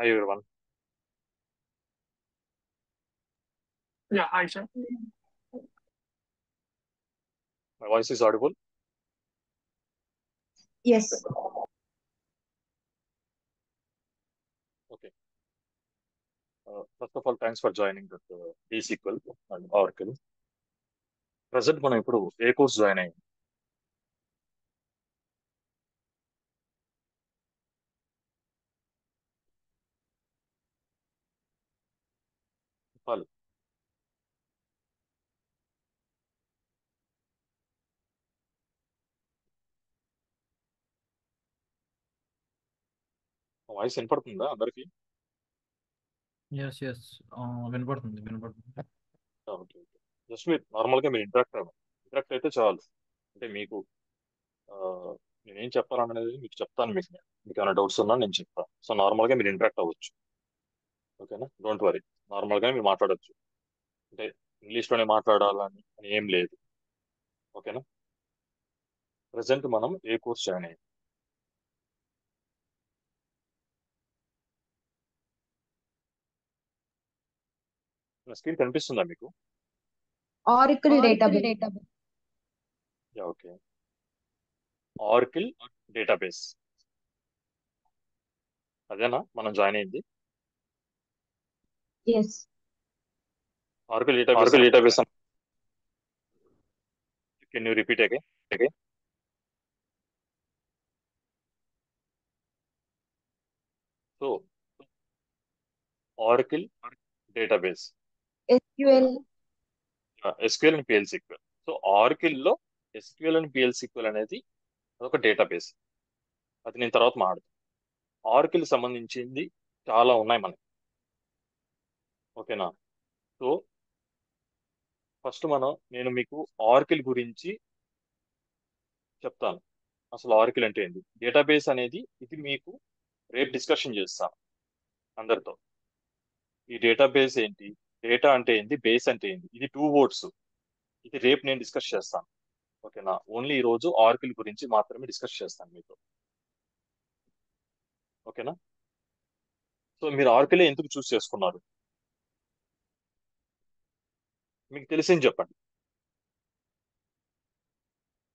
Hi everyone. Yeah, hi, sir. My voice is audible. Yes. Okay. First of all, thanks for joining that D-SQL and Oracle. Present మనం ఇప్పుడు ఏ course join అయ్యాం? చెప్పాలి. Voice వినపడుతుందా అందరికి? Yes yes వినపడుతుంది వినపడుతుంది. Okay. Just మీరు నార్మల్గా మీరు ఇంటరాక్ట్ అయితే చాలు. అంటే మీకు నేనేం చెప్పాలనేది మీకు చెప్తాను. మీకు ఏమైనా డౌట్స్ ఉన్నా నేను చెప్తాను. సో నార్మల్గా మీరు ఇంటరాక్ట్ అవ్వచ్చు. ఓకేనా? Don't worry. నార్మల్గా మీరు మాట్లాడొచ్చు. అంటే ఇంగ్లీష్లోనే మాట్లాడాలని అని ఏం లేదు. ఓకేనా? ప్రజెంట్ మనం ఏ కోర్స్ జాయిన్ అయ్యాం? నా స్క్రీన్ కనిపిస్తుందా మీకు? Oracle database. Yeah, okay. Oracle database అదేనా మనం జాయిన్ అయింది? Yes. Oracle database Oracle database. Can you repeat again? So Oracle database, SQL. SQL and PL SQL. So Oracle లో ఎస్క్యూఎల్ అండ్ పిఎల్ సీక్వెల్ అనేది అదొక database. అది నేను తర్వాత మాట్లాడతాను. ఆర్కిల్ సంబంధించింది చాలా ఉన్నాయి మనకి. ఓకేనా? సో ఫస్ట్ నేను మీకు ఆర్కిల్ గురించి చెప్తాను. అసలు ఆర్కిల్ అంటే ఏంటి, డేటాబేస్ అనేది ఇది మీకు రేపు డిస్కషన్ చేస్తాను అందరితో. ఈ డేటాబేస్ ఏంటి, డేటా అంటే ఏంటి, బేస్ అంటే ఏంటి, ఇది టూ వర్డ్స్. ఇది రేపు నేను డిస్కస్ చేస్తాను. ఓకేనా? ఓన్లీ ఈ రోజు ఆర్కిల్ గురించి మాత్రమే డిస్కస్ చేస్తాను మీతో. ఓకేనా? సో మీరు ఆర్కిల్ ఎందుకు చూస్ చేసుకున్నారు? మీకు తెలిసింది చెప్పండి.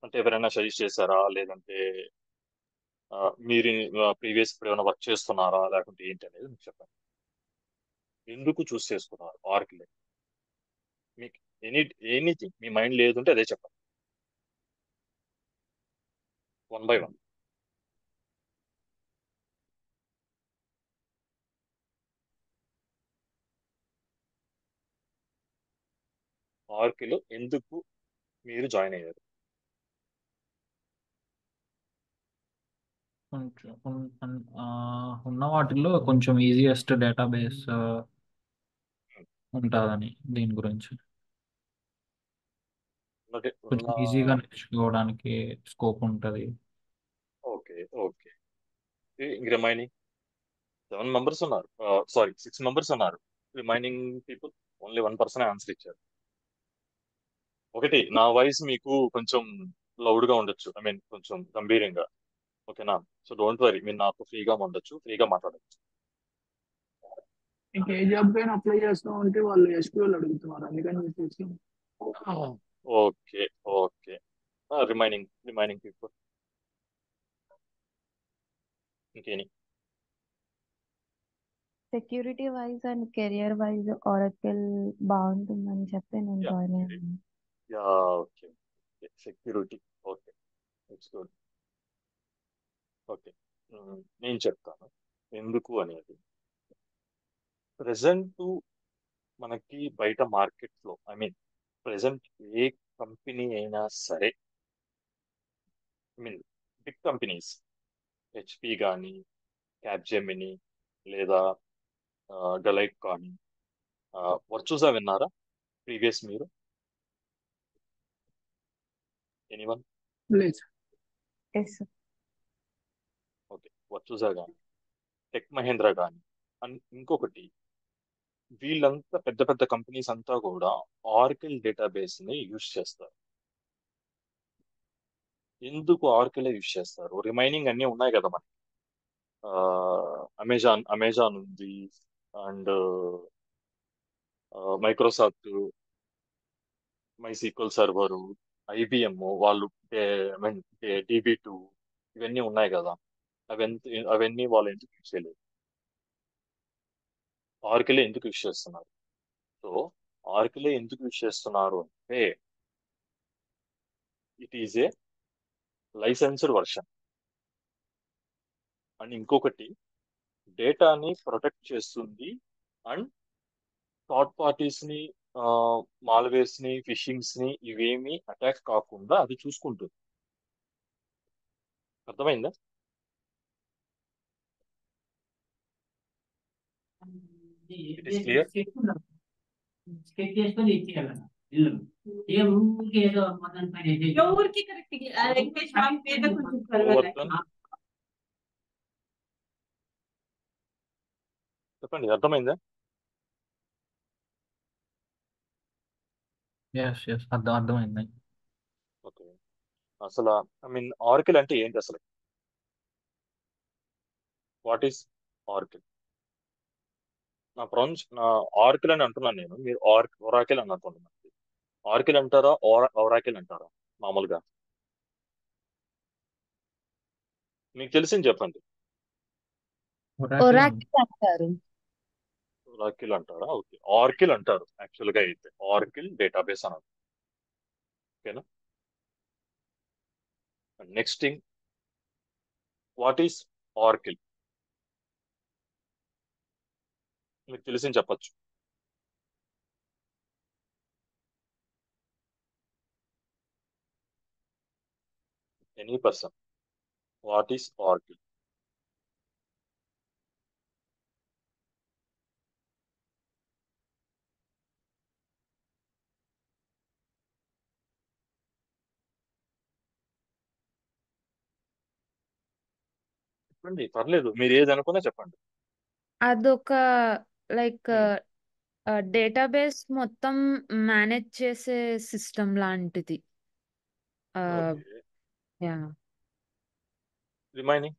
అంటే ఎవరైనా సజెస్ట్ చేశారా, లేదంటే మీరు ప్రీవియస్ ఇప్పుడు ఏమైనా వర్క్ చేస్తున్నారా, లేకుంటే ఏంటి అనేది మీకు చెప్పండి. ఎందుకు చూస్ చేసుకున్నారు ఆర్కిల్? మీకు ఎనీథింగ్ మీ మైండ్ లేదుంటే అదే చెప్పండి, వన్ బై వన్. ఆర్కిల్ ఎందుకు మీరు జాయిన్ అయ్యారు? కొంచెం ఉన్న వాటిల్లో కొంచెం ఈజియెస్ట్ డేటాబేస్ ఉంటుందని దీని గురించి కొంచెం ఈజీగా నేర్చుకోవడానికి స్కోప్ ఉంటుంది. Okay okay. రిమైనింగ్ 7 మెంబర్స్ ఉన్నారు, సారీ 6 మెంబర్స్ ఉన్నారు. Remaining people only 1 person answer ఇచ్చారు. ఒకటి, నా వాయిస్ మీకు కొంచెం లౌడ్ గా ఉండొచ్చు, ఐ మీన్ కొంచెం గంభీరంగా. ఓకేనా? సో డోంట్ వరీ, మీరు నాతో ఫ్రీగా ఉండొచ్చు, ఫ్రీగా మాట్లాడచ్చు. ఇంక ఏ జాబ్ కైనా అప్లై చేస్తాం అంటే వాళ్ళు ఎస్క్యూఎల్ అడుగుతున్నారు, అందుకని చెప్పేసి ఓకే ఓకే. రిమైనింగ్ పీపుల్ ఇంకేని? Security wise and career wise Oracle బాగుంటుందని చెప్పి నేను యా జాయిన్ అయ్యాను. Yeah, okay. Security, okay, it's good. Okay, నేను చెప్తాను ఎందుకు అనేది. ప్రెసెంట్ మనకి బయట మార్కెట్లో, ఐ మీన్ ప్రెసెంట్ ఏ కంపెనీ అయినా సరే, I mean big companies, HP కానీ, క్యాప్జెమిని, లేదా డెలైట్ కానీ, వర్చుసా విన్నారా ప్రీవియస్ మీరు? ఎనీవన్? లేదు. ఎస్. ఓకే, వర్చుసా కానీ, టెక్ మహేంద్ర కానీ, అండ్ ఇంకొకటి, వీళ్ళంతా పెద్ద పెద్ద కంపెనీస్ అంతా కూడా ఆర్కిల్ డేటాబేస్ ని యూజ్ చేస్తారు. ఎందుకు ఆర్కిల్ యూజ్ చేస్తారు? రిమైనింగ్ అన్ని ఉన్నాయి కదా మనకి, అమెజాన్ ఉంది, and Microsoft, MySQL server, IBM వాళ్ళు, ఐ మీన్ DB2, ఇవన్నీ ఉన్నాయి కదా. అవన్నీ వాళ్ళు ఎందుకు యూజ్ చేయలేదు? ఆర్కిల్ ఎందుకు యూజ్ చేస్తున్నారు? సో ఆర్కిల్ ఎందుకు యూజ్ చేస్తున్నారు అంటే it is A licensed version. And ఇంకొకటి, డేటాని ప్రొటెక్ట్ చేస్తుంది, అండ్ థర్డ్ పార్టీస్ ని, మాల్వేర్స్ ని, ఫిషింగ్స్ ని ఇవేమి అటాక్ కాకుండా అది చూసుకుంటుంది. అర్థమైందా? It is clear. ఎవరికి కరెక్ట్ వెంకటేష్ వాయిస్ పేద కొంచెం గోవర్ధన్ కలవాలి చెప్పండి, అర్థమైందా? ఎస్ అర్థమైంది. ఓకే. అసలు ఐ మీన్ ఆర్కిల్ అంటే ఏంటి అసలు? What is ఆర్కిల్? నా ఆర్కిల్ అని అంటున్నాను నేను, మీరు ఒరాకిల్ అని అనుకుంటున్నారు. ఆర్కిల్ అంటారా, ఒరాకిల్ అంటారా మామూలుగా? మీకు తెలిసింది చెప్పండి. ఒరాకిల్ అంటారు. ఒరాకిల్ అంటారా? ఓకే, ఆర్కిల్ అంటారు యాక్చువల్ గా. అయితే ఆర్కిల్ డేటాబేస్ అన్నారు. ఓకేనా? Next thing, what is ఆర్కిల్? మీకు తెలిసింది చెప్పచ్చు. Any person, what is ఆర్కిల్? చెప్పండి, పర్లేదు, మీరు ఏది అనుకున్నా చెప్పండి. అదొక లైక్ Hmm. డేటాబేస్ మొత్తం మేనేజ్ చేసే సిస్టమ్ లాంటిది. Okay, yeah remaining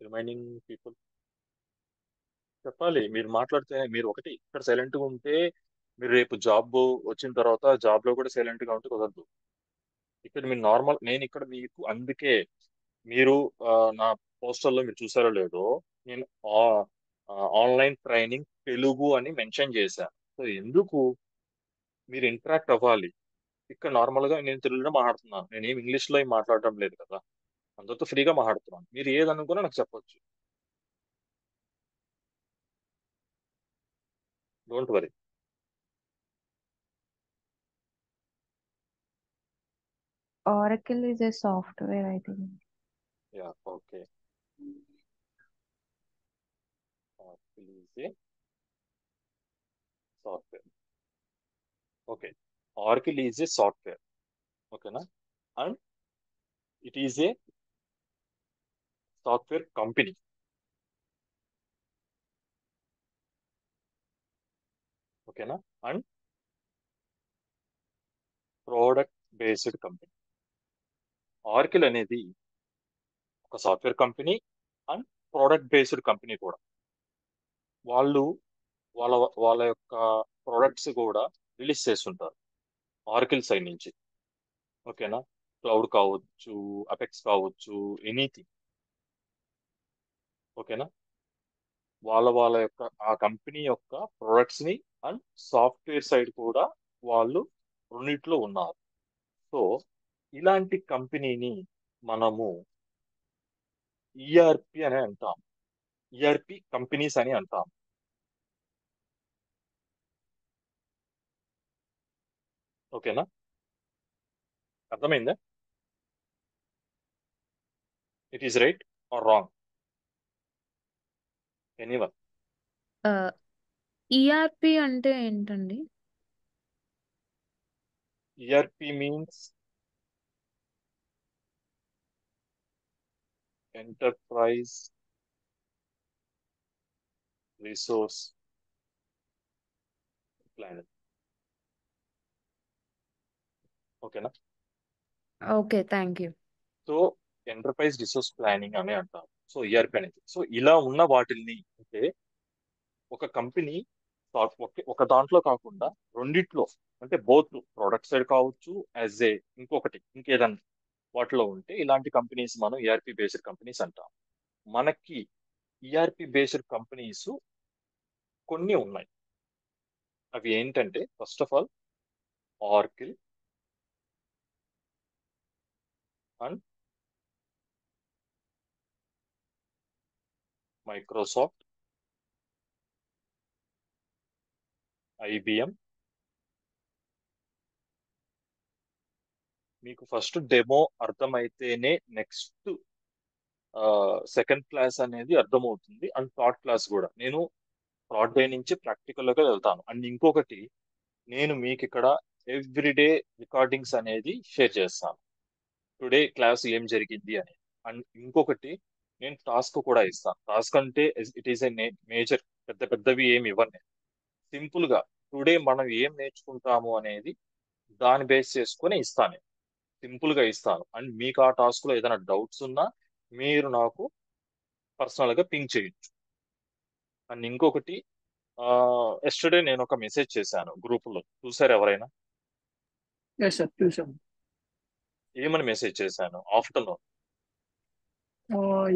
remaining people చెప్పాలి. మీరు మాట్లాడితే, మీరు ఒకటి ఇక్కడ సైలెంట్ గా ఉంటే, మీరు రేపు జాబ్ వచ్చిన తర్వాత జాబ్ లో కూడా సైలెంట్ గా ఉంటే కుదరదు. ఇక్కడ మీరు నార్మల్, నేను ఇక్కడ మీకు అందుకే మీరు ఆ, నా పోస్టర్లో మీరు చూసారో లేదో, నేను ఆన్లైన్ ట్రైనింగ్ తెలుగు అని మెన్షన్ చేశాను. సో ఎందుకు? మీరు ఇంటరాక్ట్ అవ్వాలి. ఇక్కడ నార్మల్ గా నేను తెలుగులో మాట్లాడుతున్నాను, నేను ఏం ఇంగ్లీష్ లో ఏం మాట్లాడడం లేదు కదా. అందరితో ఫ్రీగా మాట్లాడుతున్నాను. మీరు ఏదనుకున్నా నాకు చెప్పొచ్చు, don't worry. Oracle is a software, I think. Yeah, okay. Software. Okay, Oracle is a software. ఓకేనా? And it is a software company. ఓకేనా? And product based company. Oracle అనేది ఒక software company and product based company కూడా. వాళ్ళు వాళ్ళ వాళ్ళ యొక్క products కూడా రిలీజ్ చేస్తుంటారు ఆర్కిల్ సైడ్ నుంచి. ఓకేనా? క్లౌడ్ కావచ్చు, అపెక్స్ కావచ్చు, ఎనీథింగ్. ఓకేనా? వాళ్ళ యొక్క ఆ కంపెనీ యొక్క ప్రొడక్ట్స్ ని అండ్ సాఫ్ట్వేర్ సైడ్ కూడా వాళ్ళు రెండిట్లో ఉన్నారు. సో ఇలాంటి కంపెనీని మనము ఈఆర్పి అని అంటాం. ఈఆర్పి కంపెనీస్ అని అంటాం. ఓకేనా? అర్థమైందా? It is right or wrong? Anyone? ERP అంటే ఏంటండి? ERP means enterprise resource plan. ఓకేనా? Okay, thank you. So enterprise resource planning అని అంటారు. సో ఈఆర్పి అనేది. సో ఇలా ఉన్న వాటిల్ని అంటే ఒక కంపెనీ ఒక దాంట్లో కాకుండా రెండిట్లో, అంటే బోత్ ప్రొడక్ట్ సైడ్ కావచ్చు, యాజ్ ఏ ఇంకేదన్నా వాటిలో ఉంటే ఇలాంటి కంపెనీస్ మనం ఈఆర్పి బేస్డ్ కంపెనీస్ అంటాం. మనకి ఈఆర్పి బేస్డ్ కంపెనీస్ కొన్ని ఉన్నాయి. అవి ఏంటంటే first of all Oracle and Microsoft, IBM. మీకు ఫస్ట్ డెమో అర్థమైతేనే నెక్స్ట్ సెకండ్ క్లాస్ అనేది అర్థమవుతుంది, అండ్ థర్డ్ క్లాస్ కూడా. నేను థర్డ్ డే నుంచి ప్రాక్టికల్గా వెళ్తాను. అండ్ ఇంకొకటి, నేను మీకు ఇక్కడ ఎవ్రీడే రికార్డింగ్స్ అనేది షేర్ చేస్తాను, టుడే క్లాస్ ఏం జరిగింది అని. అండ్ ఇంకొకటి, నేను టాస్క్ కూడా ఇస్తాను. టాస్క్ అంటే ఇట్ ఈస్ ఏ మేజర్, పెద్ద పెద్దవి ఏమి ఇవ్వను నేను. సింపుల్ గా టుడే మనం ఏం నేర్చుకుంటాము అనేది దాన్ని బేస్ చేసుకొని ఇస్తాను. సింపుల్ గా ఇస్తాను. అండ్ మీకు ఆ టాస్క్ లో ఏదైనా డౌట్స్ ఉన్నా మీరు నాకు పర్సనల్ గా పింక్ చేయొచ్చు. అండ్ ఇంకొకటి, ఎస్టర్డే నేను ఒక మెసేజ్ చేశాను గ్రూప్ లో, చూసారు ఎవరైనా? ఎస్ సార్, చూసాం. ఏమని మెసేజ్ చేశాను? ఆఫ్టర్నూన్.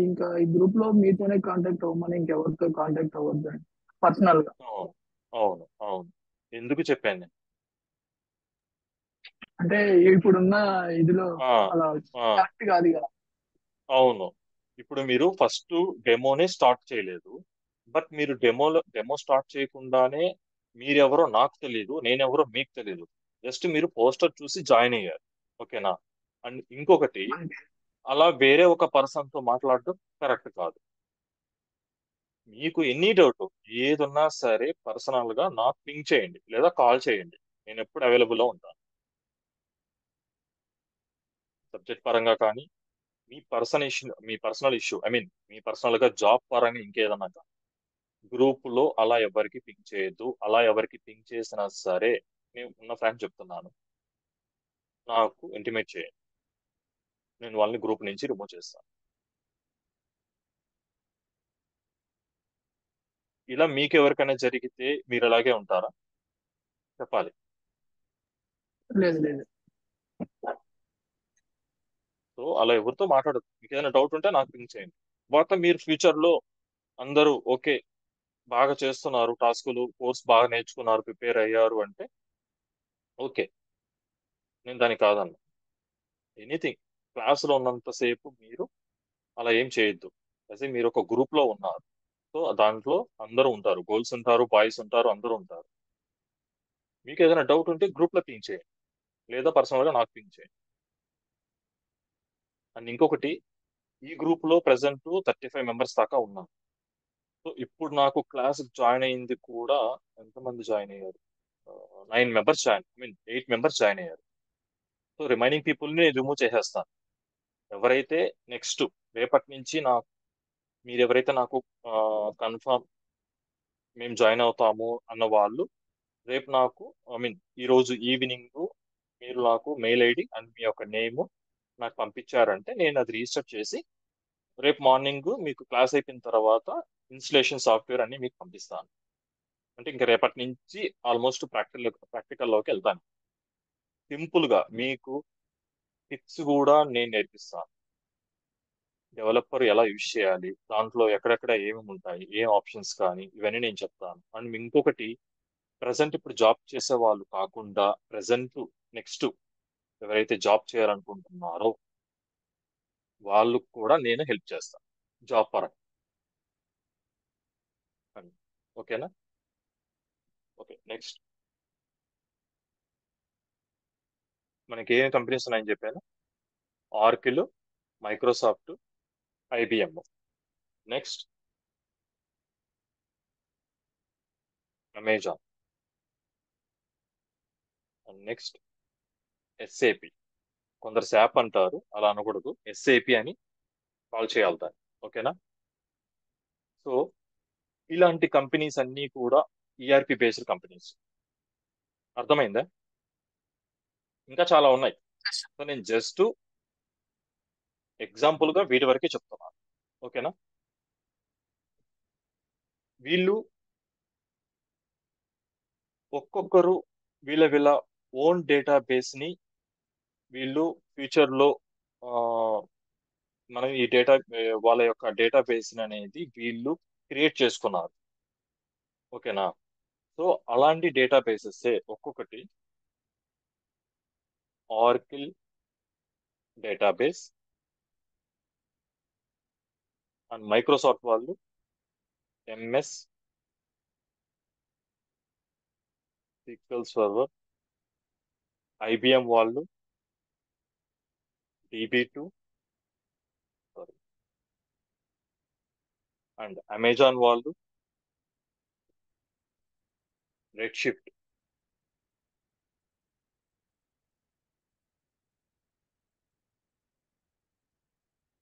ఇంకా ఈ గ్రూప్ లో మీతోనే కాంటాక్ట్ అవ్వమని, ఇంకెవరితో కాంటాక్ట్ అవ్వద్దు అని పర్సనల్ గా. అవును, అవును, అవును. ఎందుకు చెప్పాను నేను? అంటే ఇప్పుడున్న ఇదిలో ఆ, అలా ఆ, కరెక్ట్ కాదు కదా. అవును. ఇప్పుడు మీరు ఫస్ట్ డెమోనే స్టార్ట్ చేయలేదు, బట్ మీరు డెమో స్టార్ట్ చేయకుండానే మీరెవరో నాకు తెలియదు, నేనెవరో మీకు తెలియదు, జస్ట్ మీరు పోస్టర్ చూసి జాయిన్ అయ్యారు. ఓకేనా? అండ్ ఇంకొకటి, అంటే అలా వేరే ఒక పర్సన్ తో మాట్లాడడం కరెక్ట్ కాదు. మీకు ఎనీ డౌట్ ఏదున్నా సరే పర్సనల్ గా నాకు పింక్ చేయండి లేదా కాల్ చేయండి. నేను ఎప్పుడు అవైలబుల్ లో ఉంటాను. సబ్జెక్ట్ పరంగా కానీ, మీ పర్సనల్ ఇష్యూ, ఐ మీన్ మీ పర్సనల్ గా జాబ్ పరంగా ఇంకేదన్నా కానీ, గ్రూప్ లో అలా ఎవరికి పింక్ చేయొద్దు. అలా ఎవరికి పింక్ చేసినా సరే, నేను ఉన్న ఫ్రెండ్ చెప్తున్నాను, నాకు ఇంటిమేట్ చేయండి. నేను వాళ్ళని గ్రూప్ నుంచి రిమూవ్ చేస్తాను. ఇలా మీకు ఎవరికైనా జరిగితే మీరు అలాగే ఉంటారా? చెప్పాలి. లేదు లేదు. సో అలా ఎవరితో మాట్లాడదు. మీకు ఏదైనా డౌట్ ఉంటే నాకు పింక్ చేయండి. తర్వాత మీరు ఫ్యూచర్ లో అందరూ ఓకే, బాగా చేస్తున్నారు, టాస్కులు కోర్స్ బాగా నేర్చుకున్నారు, ప్రిపేర్ అయ్యారు అంటే ఓకే, నేను దానికి కాదన్నా. ఎనీథింగ్, క్లాసులో ఉన్నంతసేపు మీరు అలా ఏం చేయొద్దు. అదే మీరు ఒక గ్రూప్ లో ఉన్నారు, సో దాంట్లో అందరూ ఉంటారు, గర్ల్స్ ఉంటారు, బాయ్స్ ఉంటారు, అందరూ ఉంటారు. మీకు ఏదైనా డౌట్ ఉంటే గ్రూప్ లో పింక్ చేయండి లేదా పర్సనల్ గా నాకు పింక్ చేయండి. అండ్ ఇంకొకటి, ఈ గ్రూప్ లో ప్రెసెంట్ 35 మెంబర్స్ దాకా ఉన్నాం. సో ఇప్పుడు నాకు క్లాస్ జాయిన్ అయింది కూడా, ఎంతమంది జాయిన్ అయ్యారు? 9 members join, I mean 8 members join అయ్యారు. సో రిమైనింగ్ పీపుల్ ని రిమూవ్ చేసేస్తాను. ఎవరైతే నెక్స్ట్ రేపటి నుంచి మీరు ఎవరైతే నాకు కన్ఫర్మ్ మేము జాయిన్ అవుతాము అన్న వాళ్ళు, రేపు నాకు, ఐ మీన్ ఈ రోజు ఈవినింగ్ మీరు నాకు మెయిల్ ఐడి అండ్ మీ యొక్క నేమ్ నాకు పంపించారంటే నేను అది రిజిస్టర్ చేసి రేపు మార్నింగ్ మీకు క్లాస్ అయిపోయిన తర్వాత ఇన్స్టలేషన్ సాఫ్ట్వేర్ అన్ని మీకు పంపిస్తాను. అంటే ఇంకా రేపటి నుంచి ఆల్మోస్ట్ ప్రాక్టికల్లోకి వెళ్తాను. సింపుల్ గా మీకు టిప్స్ కూడా నేను నేర్పిస్తాను. డెవలపర్ ఎలా యూజ్ చేయాలి, దాంట్లో ఎక్కడెక్కడ ఏమేమి ఉంటాయి, ఏం ఆప్షన్స్ కానీ, ఇవన్నీ నేను చెప్తాను. అండ్ ఇంకొకటి, ప్రజెంట్ ఇప్పుడు జాబ్ చేసే వాళ్ళు కాకుండా ప్రజెంట్ నెక్స్ట్ ఎవరైతే జాబ్ చేయాలనుకుంటున్నారో వాళ్ళకు కూడా నేను హెల్ప్ చేస్తాను జాబ్ పరంగా. ఓకేనా? ఓకే, నెక్స్ట్ మనకి ఏ కంపెనీస్ ఉన్నాయని చెప్పాను? ఆర్కిల్, Microsoft, IBM. Next Amazon. And next SAP. కొందరు శాప్ అంటారు, అలా అనకూడదు, ఎస్ఏపి అని కాల్ చేయాలి దాన్ని. ఓకేనా? సో ఇలాంటి కంపెనీస్ అన్నీ కూడా ఈఆర్పి బేస్డ్ కంపెనీస్. అర్థమైందా? ఇంకా చాలా ఉన్నాయి. సో నేను జస్ట్ ఎగ్జాంపుల్ గా వీటి వరకే చెప్తున్నాను. ఓకేనా? వీళ్ళు ఒక్కొక్కరు వీళ్ళ ఓన్ డేటాబేస్ ని వీళ్ళు ఫ్యూచర్ లో ఆ, మనం ఈ వాళ్ళ యొక్క డేటాబేస్ అనేది వీళ్ళు క్రియేట్ చేసుకున్నారు. ఓకేనా? సో అలాంటి డేటాబేసెస్ ఒక్కొక్కటి ఆర్కిల్ డేటాబేస్ అండ్ మైక్రోసాఫ్ట్ వాళ్ళు ఎంఎస్ సిక్వెల్ సర్వర్, ఐబిఎం వాళ్ళు DB2 సారీ అండ్ అమెజాన్ వాళ్ళు రెడ్ షిఫ్ట్.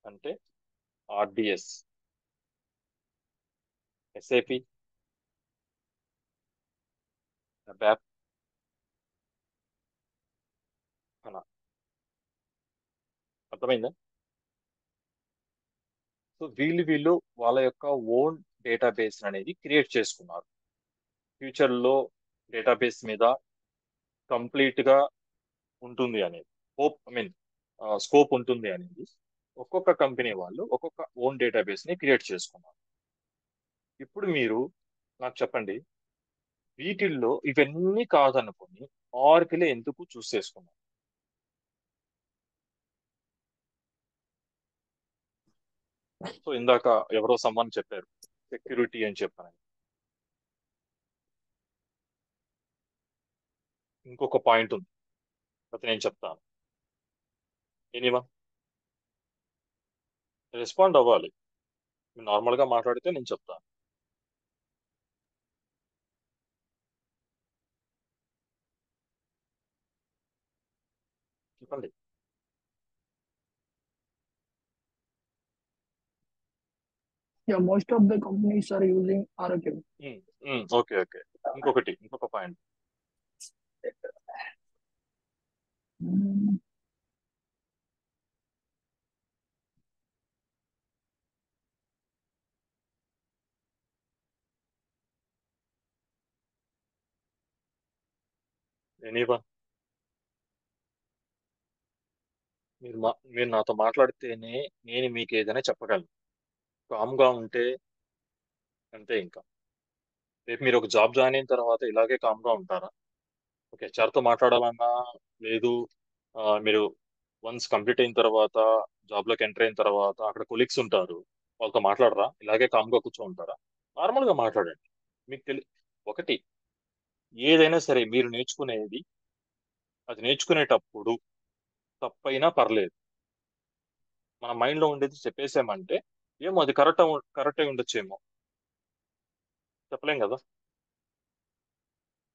అంటే RDS, SAP, ABAP, అలా. అర్థమైందా? సో వీళ్ళు వాళ్ళ యొక్క ఓన్ డేటాబేస్ అనేది క్రియేట్ చేసుకున్నారు. ఫ్యూచర్ లో డేటాబేస్ మీద కంప్లీట్ గా ఉంటుంది అనేది స్కోప్ ఉంటుంది అనేది ఒక్కొక్క కంపెనీ వాళ్ళు ఒక్కొక్క ఓన్ డేటాబేస్ ని క్రియేట్ చేసుకున్నారు. ఇప్పుడు మీరు నాకు చెప్పండి, వీటిల్లో ఇవన్నీ కాదనుకొని ఆర్కిలే ఎందుకు చూస్ చేసుకున్నారు? సో ఇందాక ఎవరో సమ్మాన్ చెప్పారు సెక్యూరిటీ అని చెప్పాను. ఇంకొక పాయింట్ ఉంది, అది నేను చెప్తాను. ఎనీవా రెస్పాండ్ అవ్వాలి. మీరు నార్మల్ గా మాట్లాడితే నేను చెప్తాను. చెప్పండి. Yeah, most of the companies are using Oracle. Okay okay. ఇంకొక పాయింట్. Mm, ఎనీవా మీరు నాతో మాట్లాడితేనే నేను మీకు ఏదైనా చెప్పగలను. కామ్ గా ఉంటే అంతే. ఇంకా రేపు మీరు ఒక జాబ్ జాయిన్ అయిన తర్వాత ఇలాగే కామ్ గా ఉంటారా? ఓకే, హెచ్ఆర్ తో మాట్లాడాలన్నా లేదు. మీరు వన్స్ కంప్లీట్ అయిన తర్వాత జాబ్ లోకి ఎంటర్ అయిన తర్వాత అక్కడ కొలీగ్స్ ఉంటారు, వాళ్ళతో మాట్లాడరా? ఇలాగే కామ్ గా కూర్చో ఉంటారా? నార్మల్ గా మాట్లాడండి. మీకు ఒకటి, ఏదైనా సరే మీరు నేర్చుకునేది, అది నేర్చుకునేటప్పుడు తప్పైనా పర్లేదు, మన మైండ్ లో ఉండేది చెప్పేసామంటే ఏమో అది కరెక్ట్ అయి ఉండొచ్చేమో, చెప్పలేం కదా.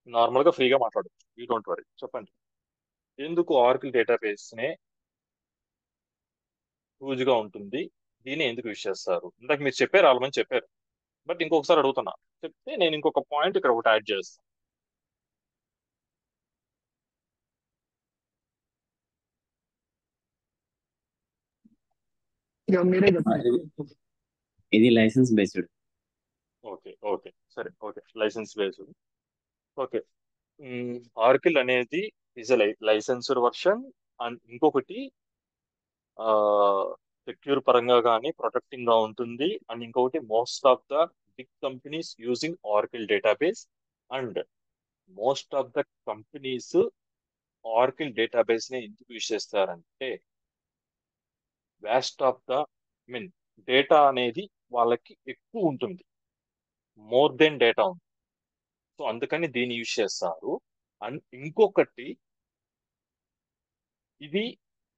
నార్మల్ గా ఫ్రీగా మాట్లాడచ్చు. You don't worry. చెప్పండి, ఎందుకు ఆర్కిల్ డేటాబేస్ నే హ్యూజ్ గా ఉంటుంది, దీన్ని ఎందుకు యూజ్ చేస్తారు? ఇందాక మీరు చెప్పారు, వాళ్ళ మంది చెప్పారు. బట్ ఇంకొకసారి అడుగుతున్నా, చెప్తే నేను ఇంకొక పాయింట్ ఇక్కడ ఒకటి యాడ్ చేస్తాను. yeah, మీరే చెప్పండి. ఇది లైసెన్స్ బేస్డ్. ఓకే ఓకే సరే. Okay, licence based. Okay. Oracle అనేది ఈజ్ లైసెన్స్డ్ వర్షన్. అండ్ ఇంకొకటి సెక్యూర్ పరంగా కానీ ప్రొటెక్టింగ్ గా ఉంటుంది. అండ్ ఇంకొకటి most of the big companies using Oracle database. And most of the companies Oracle database ని ఎందుకు యూజ్ చేస్తారంటే vast of the mean data అనేది వాళ్ళకి ఎక్కువ ఉంటుంది, మోర్ దెన్ డేటా ఉంది. సో అందుకని దీన్ని యూజ్ చేస్తారు. అండ్ ఇంకొకటి, ఇది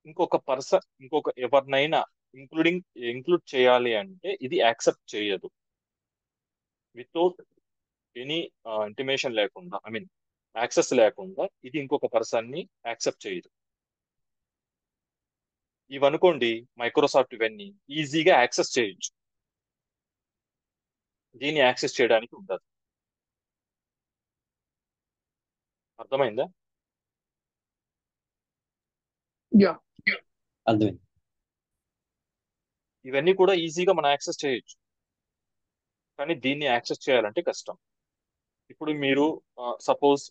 ఇంకొక ఎవరినైనా ఇంక్లూడ్ చేయాలి అంటే ఇది యాక్సెప్ట్ చేయదు. వితౌట్ ఎనీ ఇంటిమేషన్ లేకుండా, యాక్సెస్ లేకుండా ఇది ఇంకొక పర్సన్ ని యాక్సెప్ట్ చేయదు. ఇవనుకోండి మైక్రోసాఫ్ట్, ఇవన్నీ ఈజీగా యాక్సెస్ చేయొచ్చు, దీన్ని యాక్సెస్ చేయడానికి ఉండదు. అర్థమైందా? యా అర్థమైంది. ఇవన్నీ కూడా ఈజీగా మనం యాక్సెస్ చేయొచ్చు, కానీ దీన్ని యాక్సెస్ చేయాలంటే కష్టం. ఇప్పుడు మీరు సపోజ్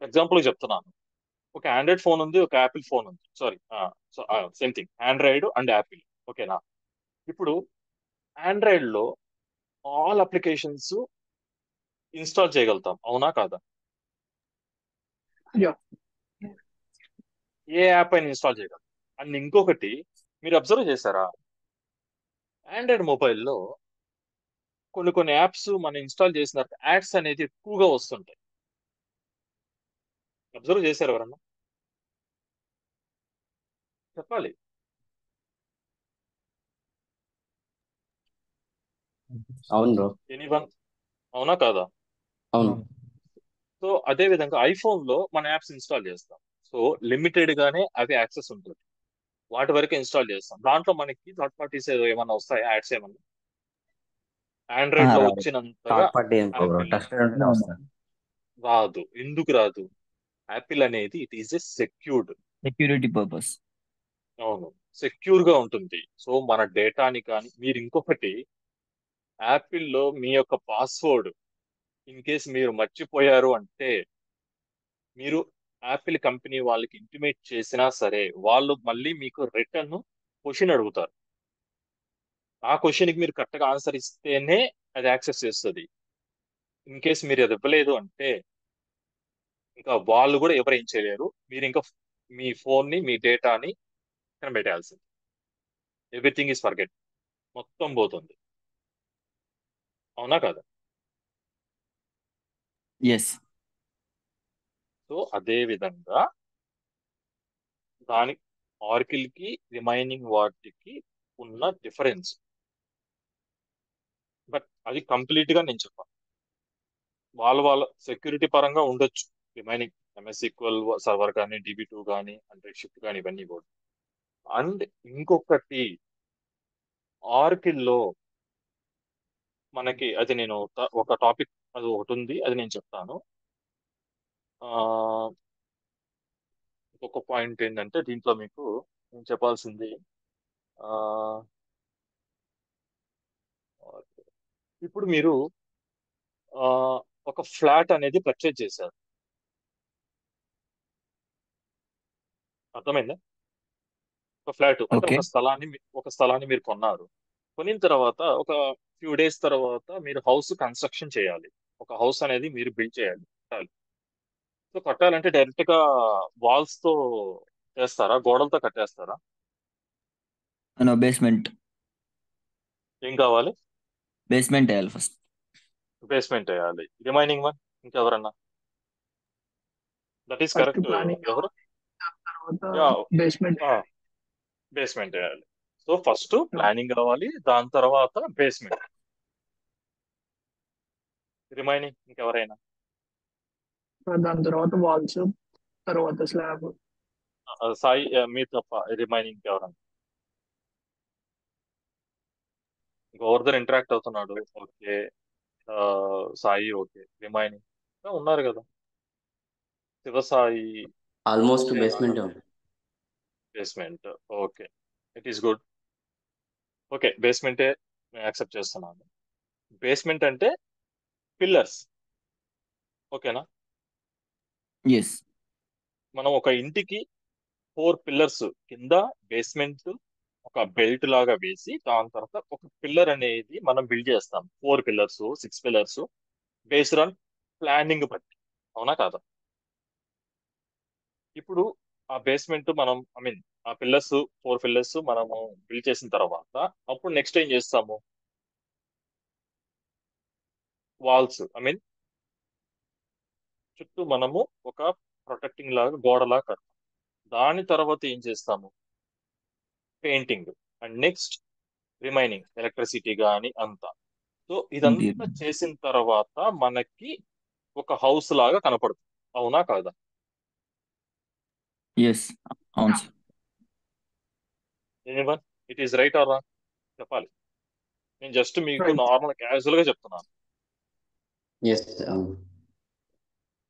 ఎగ్జాంపుల్ చెప్తున్నాను, ఒక ఆండ్రాయిడ్ ఫోన్ ఉంది, ఒక యాపిల్ ఫోన్ ఉంది, sorry same thing, Android and Apple. ఓకేనా? ఇప్పుడు ఆండ్రాయిడ్ లో ఆల్ అప్లికేషన్స్ ఇన్స్టాల్ చేయగలుగుతాం, అవునా కాదా? యా ఏ యాప్ అయినా ఇన్స్టాల్ చేయగలుగుతాం. అండ్ ఇంకొకటి మీరు అబ్జర్వ్ చేశారా, ఆండ్రాయిడ్ మొబైల్లో కొన్ని కొన్ని యాప్స్ మనం ఇన్స్టాల్ చేసిన తర్వాత యాడ్స్ అనేది ఎక్కువగా వస్తుంటాయి. అబ్జర్వ్ చేశారు ఎవరన్నా? చెప్పాలి. అవును బ్రో, ఎనీవన్, అవునా కాదా? అవును. సో అదే విధంగా ఐఫోన్ లో మన యాప్స్ ఇన్స్టాల్ చేస్తాం, సో లిమిటెడ్ గానే అవి యాక్సెస్ ఉంటుంది, వాటి వరకు ఇన్స్టాల్ చేస్తాం. దాంట్లో మనకి థర్డ్ పార్టీస్ ఏమైనా వస్తాయి, యాడ్స్ ఏమన్నా ఆండ్రాయిడ్ లో రావు. వచ్చినంతగా థర్డ్ పార్టీ ఏం బ్రో, యాపిల్ ట్రస్టెడ్ ఉంటే వస్తారు. రాదు. ఎందుకు రాదు? యాపిల్ అనేది it is a secured. Security purpose. అవును, సెక్యూర్ గా ఉంటుంది. సో మన డేటాని కానీ, మీరు ఇంకొకటి, యాపిల్లో మీ యొక్క పాస్వర్డ్ ఇన్ కేస్ మీరు మర్చిపోయారు అంటే, మీరు యాపిల్ కంపెనీ వాళ్ళకి ఇంటిమేట్ చేసినా సరే, వాళ్ళు మళ్ళీ మీకు రిటర్న్ క్వశ్చన్ అడుగుతారు. ఆ క్వశ్చన్ కి మీరు కరెక్ట్ గా ఆన్సర్ ఇస్తేనే అది యాక్సెస్ చేస్తుంది. ఇన్ కేస్ మీరు అది ఇవ్వలేదు అంటే ఇంకా వాళ్ళు కూడా ఎవరు ఏం చేయలేరు. మీరు ఇంకా మీ ఫోన్ ని, మీ డేటాని పెట్టాల్సింది. ఎవ్రీథింగ్ ఈస్ ఫర్గెట్, మొత్తం పోతుంది, అవునా కాదా? ఎస్. సో అదే విధంగా దాని ఆర్కిల్ కి రిమైనింగ్ వాటికి ఉన్న డిఫరెన్స్, బట్ అది కంప్లీట్ గా నేను చెప్పాను. వాళ్ళ సెక్యూరిటీ పరంగా ఉండొచ్చు రిమైనింగ్ ఎంఎస్ఎక్వల్ సర్వర్ కానీ, DB2 కానీ, అండ్ షిఫ్ట్ కానీ, ఇవన్నీ కూడా. అండ్ ఇంకొకటి, ఆర్కిల్ లో మనకి అది నేను ఒక టాపిక్ అది ఒకటి ఉంది, అది నేను చెప్తాను. ఆ ఇంకొక పాయింట్ ఏంటంటే దీంట్లో మీకు నేను చెప్పాల్సింది, ఆ ఇప్పుడు మీరు ఆ ఒక ఫ్లాట్ అనేది పర్చేజ్ చేశారు, అర్థమైందా? ఒక ఫ్లాట్ అంటే ఓకే. ఒక స్థలాన్ని మీరు కొన్నారు. కొనిన తర్వాత ఒక ఫ్యూ డేస్ తర్వాత మీరు హౌస్ కన్స్ట్రక్షన్ చేయాలి. ఒక హౌస్ అనేది మీరు బిల్డ్ చేయాలి, కట్టాలి. సో కట్టాలంటే డైరెక్ట్ గా వాల్స్ తో చేస్తారా, గోడలతో కట్టేస్తారా? బేస్మెంట్. ఏం కావాలి? బేస్మెంట్ వేయాలి ఫస్ట్. బేస్మెంట్ వేయాలి. రిమైనింగ్ వన్ ఇంకెవరన్నా? That is first correct. Planning ఎవరు? తర్వాత బేస్మెంట్ బేస్మెంట్ వేయాలి. సో ఫస్ట్ ప్లానింగ్ కావాలి, దాని తర్వాత బేస్మెంట్. రిమైనింగ్ ఇంకెవరైనా? దాని తర్వాత వాల్స్, తర్వాత స్లాబ్. సాయి, మీరు తప్ప రిమైనింగ్ ఎవరన్నా? గోవర్ధన్ ఇంటరాక్ట్ అవుతున్నాడు, ఓకే. సాయి ఓకే. రిమైనింగ్ ఉన్నారు కదా, Shivasai. Almost basement. Basement, okay, it is good. Okay, బేస్మెంటే నేను యాక్సెప్ట్ చేస్తున్నాను. బేస్మెంట్ అంటే పిల్లర్స్, ఓకేనా? ఎస్. మనం ఒక ఇంటికి 4 పిల్లర్స్ కింద బేస్మెంట్ ఒక బెల్ట్ లాగా వేసి, దాని తర్వాత ఒక పిల్లర్ అనేది మనం బిల్డ్ చేస్తాం. 4 pillars, 6 pillars, based on planning బట్టి, అవునా కాదా? ఇప్పుడు ఆ బేస్మెంట్ మనం ఆ పిల్లర్స్, 4 పిల్లర్స్ మనము బిల్డ్ చేసిన తర్వాత, అప్పుడు నెక్స్ట్ ఏం చేస్తాము? వాల్స్, చుట్టూ మనము ఒక ప్రొటెక్టింగ్ లాగా గోడలా కడతాం. దాని తర్వాత ఏం చేస్తాము? Painting. And next remaining electricity కానీ అంతా. సో ఇదంతా చేసిన తర్వాత మనకి ఒక హౌస్ లాగా కనపడుతుంది, అవునా కాదా? ఎస్, అవును sir. Anyone, it is right or wrong చెప్పాలి. నేను జస్ట్ మీకు Right. నార్మల్ క్యాజువల్ గా చెప్తున్నాను, ఎస్, అవును.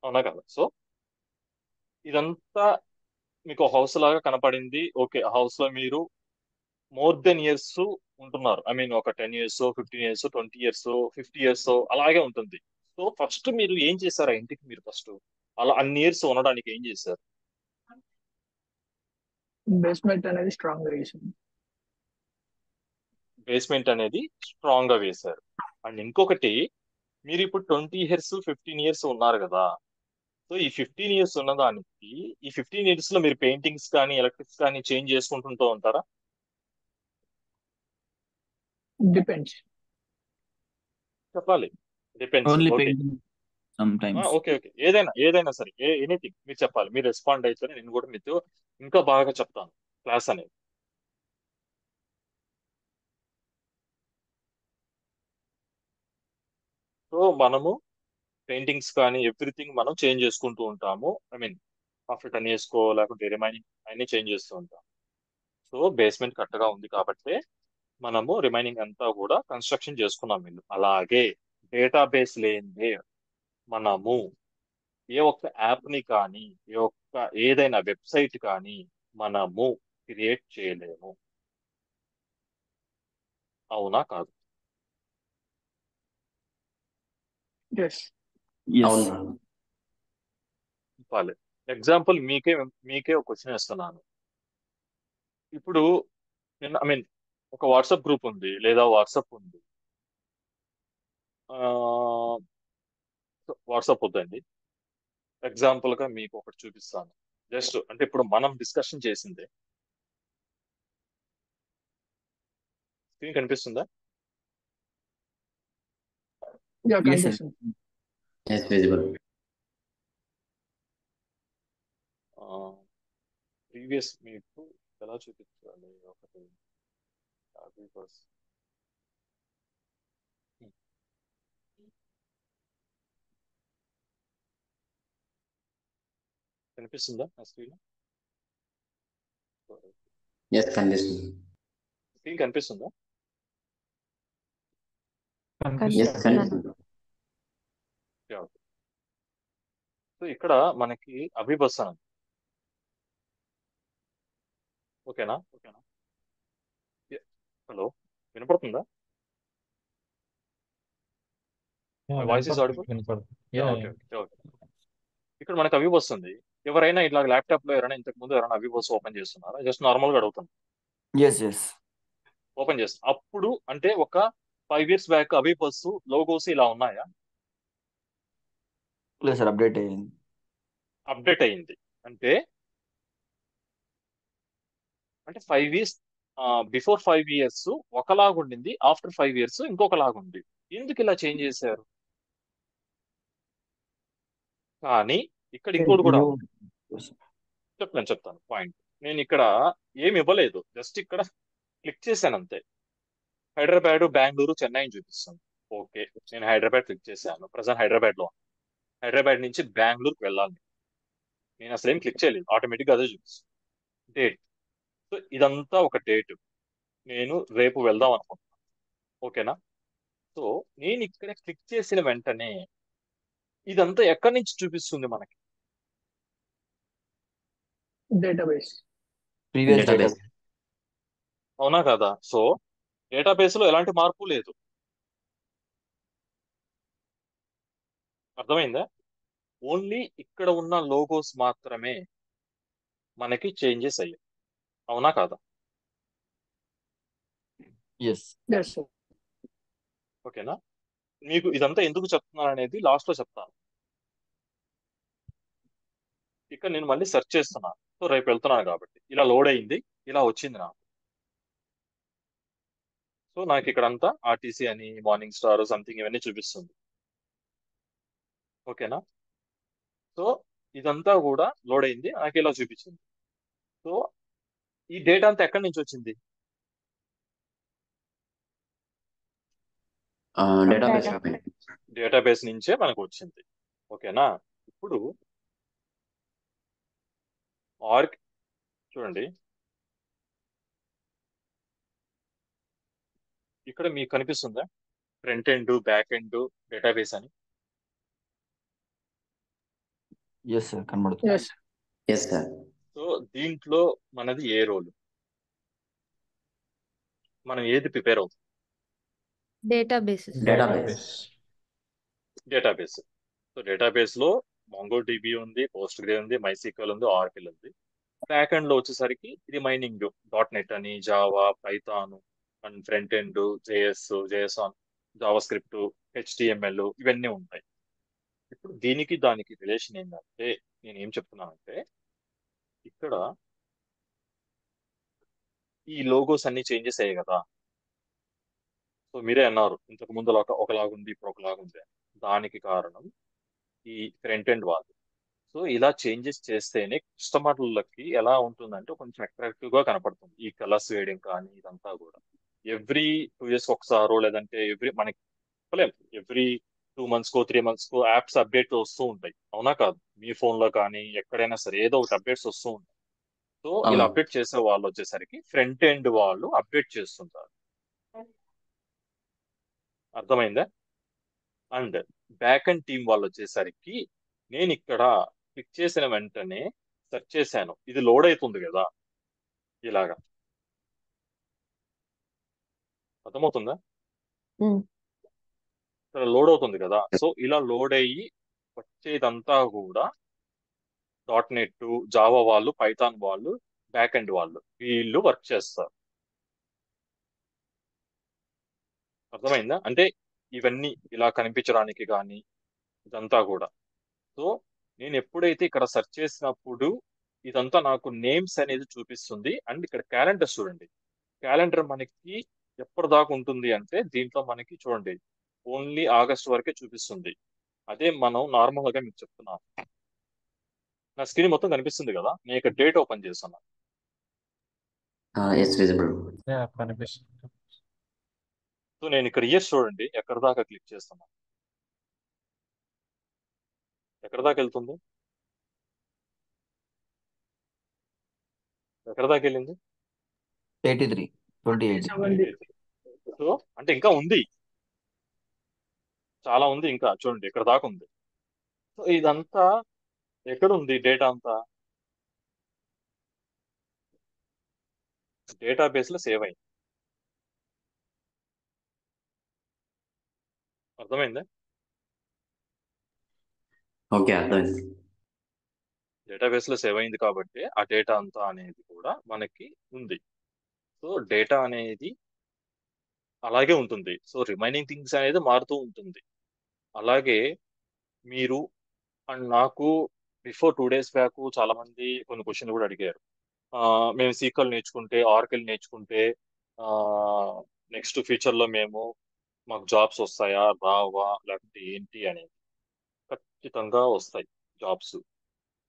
అవునా కదా? సో ఇదంతా మీకు హౌస్ లాగా కనపడింది. ఓకే, హౌస్ లో మీరు మోర్ దెన్ ఇయర్స్ ఉంటున్నారు. ఐ మీన్ ఒక 10 years 15 years 20 years 50 years అలాగే ఉంటుంది. సో ఫస్ట్ మీరు ఏం చేశారు ఆ ఇంటికి? మీరు ఫస్ట్ అలా అన్ని ఇయర్స్ ఉండడానికి ఏం చేశారు? బేస్మెంట్ అనేది స్ట్రాంగ్ వేసింది. బేస్మెంట్ అనేది స్ట్రాంగ్ గా వేశారు. అండ్ ఇంకొకటి, మీరు ఇప్పుడు 20 years 15 years ఉన్నారు కదా. సో ఈ 15 years ఉన్నదానికి, ఈ 15 years లో మీరు పెయింటింగ్స్ కానీ ఎలక్ట్రిక్స్ కానీ చేంజ్ చేసుకుంటుంటూ ఉంటారా? డిపెండ్స్. చెప్పాలి. Depends. Only okay. painting sometimes. Okay okay, ఏదైనా సరే, ఎనీథింగ్ మీరు చెప్పాలి. మీరు రెస్పాండ్ అయితే నేను కూడా మీతో ఇంకా బాగా చెప్తాను క్లాస్ అనేది. సో మనము పెయింటింగ్స్ కానీ ఎవ్రీథింగ్ మనం చేంజ్ చేసుకుంటూ ఉంటాము. ఐ మీన్ ఆఫ్టర్ 10 years లేకుంటే రిమైనింగ్ అన్ని చేంజ్ చేస్తూ ఉంటాం. సో బేస్మెంట్ కరెక్ట్గా ఉంది కాబట్టి మనము రిమైనింగ్ అంతా కూడా కన్స్ట్రక్షన్ చేసుకున్నాం ఇల్లు. అలాగే డేటాబేస్ లేనిదే మనము ఏ ఒక్క యాప్ని కానీ ఏ ఒక్క ఏదైనా వెబ్సైట్ కానీ మనము క్రియేట్ చేయలేము. అవునా కాదు? ఎస్. Yes. చెప్పాలి. ఎగ్జాంపుల్ మీకే ఒక క్వశ్చన్ ఇస్తున్నాను. ఇప్పుడు నేను ఐ మీన్ ఒక వాట్సాప్ గ్రూప్ ఉంది లేదా వాట్సాప్ ఉంది. వాట్సాప్ వద్దండి, ఎగ్జాంపుల్ గా మీకు ఒకటి చూపిస్తాను. జస్ట్ అంటే ఇప్పుడు మనం డిస్కషన్ చేసిందే. స్క్రీన్ కనిపిస్తుందా? Yeah, Yes, sir. కనిపిస్తుంది. Yes, visible. ప్రీవియస్ మీకు ఎలా చూపించాలి? ఒకటి because కనిపిస్తుందా నా స్క్రీన్? Yes, condition. స్క్రీన్ కనిపిస్తుందా? Yes, కనిపిస్తున్నాను. condition. సో ఇక్కడ మనకి అభిబస్ అని, ఓకేనా? హలో, వినపడుతుందా? Voice is audible? ఓకే. ఇక్కడ మనకి అవి వస్తుంది. ఎవరైనా ఇట్లా ల్యాప్టాప్ లో ఇంతకు ముందు ఎవరైనా అవిబోస్ ఓపెన్ చేస్తున్నారా? జస్ట్ నార్మల్ గా అడుగుతాను. Yes. ఓపెన్ చేస్తాను. అప్పుడు అంటే ఒక 5 years బ్యాక్ అవిబోస్ లోగోస్ ఇలా ఉన్నాయా? లేదు సార్, అప్డేట్ అయ్యింది. అప్డేట్ అయ్యింది. అంటే 5 years బిఫోర్ 5 years ఒకలాగా ఉండింది, ఆఫ్టర్ 5 years ఇంకొకలాగా ఉంది. ఎందుకు ఇలా చేంజ్ చేశారు? కానీ ఇక్కడ ఇంకోటి కూడా ఉంది. చెప్తాను పాయింట్. నేను ఇక్కడ ఏమి ఇవ్వలేదు, జస్ట్ ఇక్కడ క్లిక్ చేశాను అంతే. హైదరాబాద్, బెంగళూరు, చెన్నైని చూపిస్తుంది. ఓకే, నేను హైదరాబాద్ క్లిక్ చేశాను. ప్రజెంట్ హైదరాబాద్ లో ఉన్నాను. హైదరాబాద్ నుంచి బెంగళూరుకి వెళ్ళాలి. నేను అసలు ఏం క్లిక్ చేయలేదు, ఆటోమేటిక్గా అదే చూపిస్తుంది. డేట్. సో ఇదంతా ఒక డేట్. నేను రేపు వెళ్దాం అనుకుంటున్నాను. ఓకేనా? సో నేను ఇక్కడ క్లిక్ చేసిన వెంటనే ఇదంతా ఎక్కడి నుంచి చూపిస్తుంది మనకి? డేటాబేస్. Previous Database. అవునా కదా? సో డేటాబేస్ లో ఎలాంటి మార్పు లేదు. అర్థమైందా? ఓన్లీ ఇక్కడ ఉన్న లోగోస్ మాత్రమే మనకి చేంజెస్ అయ్యాయి. అవునా కాదా? ఎస్. Yes sir. ఓకేనా? మీకు ఇదంతా ఎందుకు చెప్తున్నాను అనేది లాస్ట్ లో చెప్తాను. ఇక్కడ నేను మళ్ళీ సెర్చ్ చేస్తున్నాను. సో రేపు వెళ్తున్నాను కాబట్టి ఇలా లోడ్ అయింది, ఇలా వచ్చింది నాకు. సో నాకు ఇక్కడ అంతా ఆర్టీసీ అని, మార్నింగ్ స్టార్, సంథింగ్ ఇవన్నీ చూపిస్తుంది. ఓకేనా? సో ఇదంతా కూడా లోడ్ అయింది, నాకు ఇలా చూపించింది. సో ఈ డేటా అంతా ఎక్కడి నుంచి వచ్చింది? Database. Database. డేటాబేస్ నుంచే మనకు వచ్చింది. ఓకేనా? ఇప్పుడు ఆర్క్ చూడండి, ఇక్కడ మీకు కనిపిస్తుందా front end, back end database అని? ఎస్ సార్, కనబడుతుంది. ఎస్. Yes, sir. సో దీంట్లో మనది ఏ రోల్, మనం ఏది ప్రిపేర్ అవుతుంది? Databases. Database. Database. So database లో MongoDB ఉంది, PostgreSQL ఉంది, MySQL ఉంది, Oracle ఉంది. బ్యాక్ ఎండ్ లో వచ్చేసరికి రిమైనింగ్ .NET అని, Java, Python and front end JS Java script, HTML ఇవన్నీ ఉంటాయి. ఇప్పుడు దీనికి దానికి రిలేషన్ ఏంటంటే, నేను ఏం చెప్తున్నానంటే ఇక్కడ ఈ లోగోస్ అన్ని చేంజెస్ అయ్యాయి కదా. సో మీరే అన్నారు ఇంతకు ముందు ఒకలాగుంది, ఇప్పుడు ఒకలాగుంది అని. దానికి కారణం ఈ ఫ్రంట్ ఎండ్ వాళ్ళు. సో ఇలా చేంజెస్ చేస్తేనే కస్టమర్లకి ఎలా ఉంటుందంటే కొంచెం అట్రాక్టివ్ గా కనపడుతుంది. ఈ కలర్స్ వేయడం కానీ ఇదంతా కూడా ఎవ్రీ 2 years ఒకసారో, లేదంటే మనకి చెప్పలేం, ఎవ్రీ 2 months కో 3 months కో యాప్స్ అప్డేట్ వస్తూ ఉంటాయి. అవునా కాదు? మీ ఫోన్ లో కానీ ఎక్కడైనా సరే ఏదో ఒకటి అప్డేట్స్ వస్తూ ఉంటాయి. సో ఇలా అవును. అప్డేట్ చేసే వాళ్ళు వచ్చేసరికి ఫ్రంట్ ఎండ్ వాళ్ళు అప్డేట్ చేస్తుంటారు. అర్థమైందా? అండ్ బ్యాక్ అండ్ టీమ్ వాళ్ళు వచ్చేసరికి నేను ఇక్కడ క్లిక్ చేసిన వెంటనే సెర్చ్ చేశాను, ఇది లోడ్ అవుతుంది కదా ఇలాగా. అర్థమవుతుందా? Mm. ఇక్కడ లోడ్ అవుతుంది కదా. సో ఇలా లోడ్ అయ్యి వచ్చేదంతా కూడా .NET, జావా వాళ్ళు, పైథాన్ వాళ్ళు, బ్యాక్ ఎండ్ వాళ్ళు వీళ్ళు వర్క్ చేస్తారు. అర్థమైందా? అంటే ఇవన్నీ ఇలా కనిపించడానికి కానీ ఇదంతా కూడా. సో నేను ఎప్పుడైతే ఇక్కడ సెర్చ్ చేసినప్పుడు ఇదంతా నాకు నేమ్స్ అనేది చూపిస్తుంది. అండ్ ఇక్కడ క్యాలెండర్ చూడండి, క్యాలెండర్ మనకి ఎప్పటిదాకా ఉంటుంది అంటే దీంట్లో మనకి చూడండి ఓన్లీ ఆగస్ట్ వరకే చూపిస్తుంది. అదే మనం నార్మల్ గా మీకు చెప్తున్నాను, నా స్క్రీన్ మొత్తం కనిపిస్తుంది కదా, నేను ఇక్కడ డేట్ ఓపెన్ చేస్తున్నాను. Yes, visible. కనిపిస్తుంది. సో నేను ఇక్కడ ఇయర్స్ చూడండి ఎక్కడ దాకా క్లిక్ చేస్తున్నాను, ఎక్కడ దాకా వెళ్తుంది, ఎక్కడ దాకా వెళ్ళింది? 83, 2018. 70. సో అంటే ఇంకా ఉంది, చాలా ఉంది ఇంకా. చూడండి ఇక్కడ దాకా ఉంది. సో ఇదంతా ఎక్కడ ఉంది డేటా అంతా? డేటాబేస్ లో సేవ్ అయింది. అర్థమైందా? Okay, అర్థమైంది. డేటాబేస్ లో సేవ్ అయింది కాబట్టి ఆ డేటా అంతా అనేది కూడా మనకి ఉంది. సో డేటా అనేది అలాగే ఉంటుంది. సో రిమైనింగ్ థింగ్స్ అనేది మారుతూ ఉంటుంది. అలాగే మీరు అండ్ నాకు బిఫోర్ 2 days బ్యాక్ చాలా మంది కొన్ని క్వశ్చన్లు కూడా అడిగారు. మేము సీక్వెల్ నేర్చుకుంటే, ఆర్కిల్ నేర్చుకుంటే నెక్స్ట్ ఫ్యూచర్ లో మాకు జాబ్స్ వస్తాయా రావా లేకపోతే ఏంటి అనేది. ఖచ్చితంగా వస్తాయి జాబ్స్.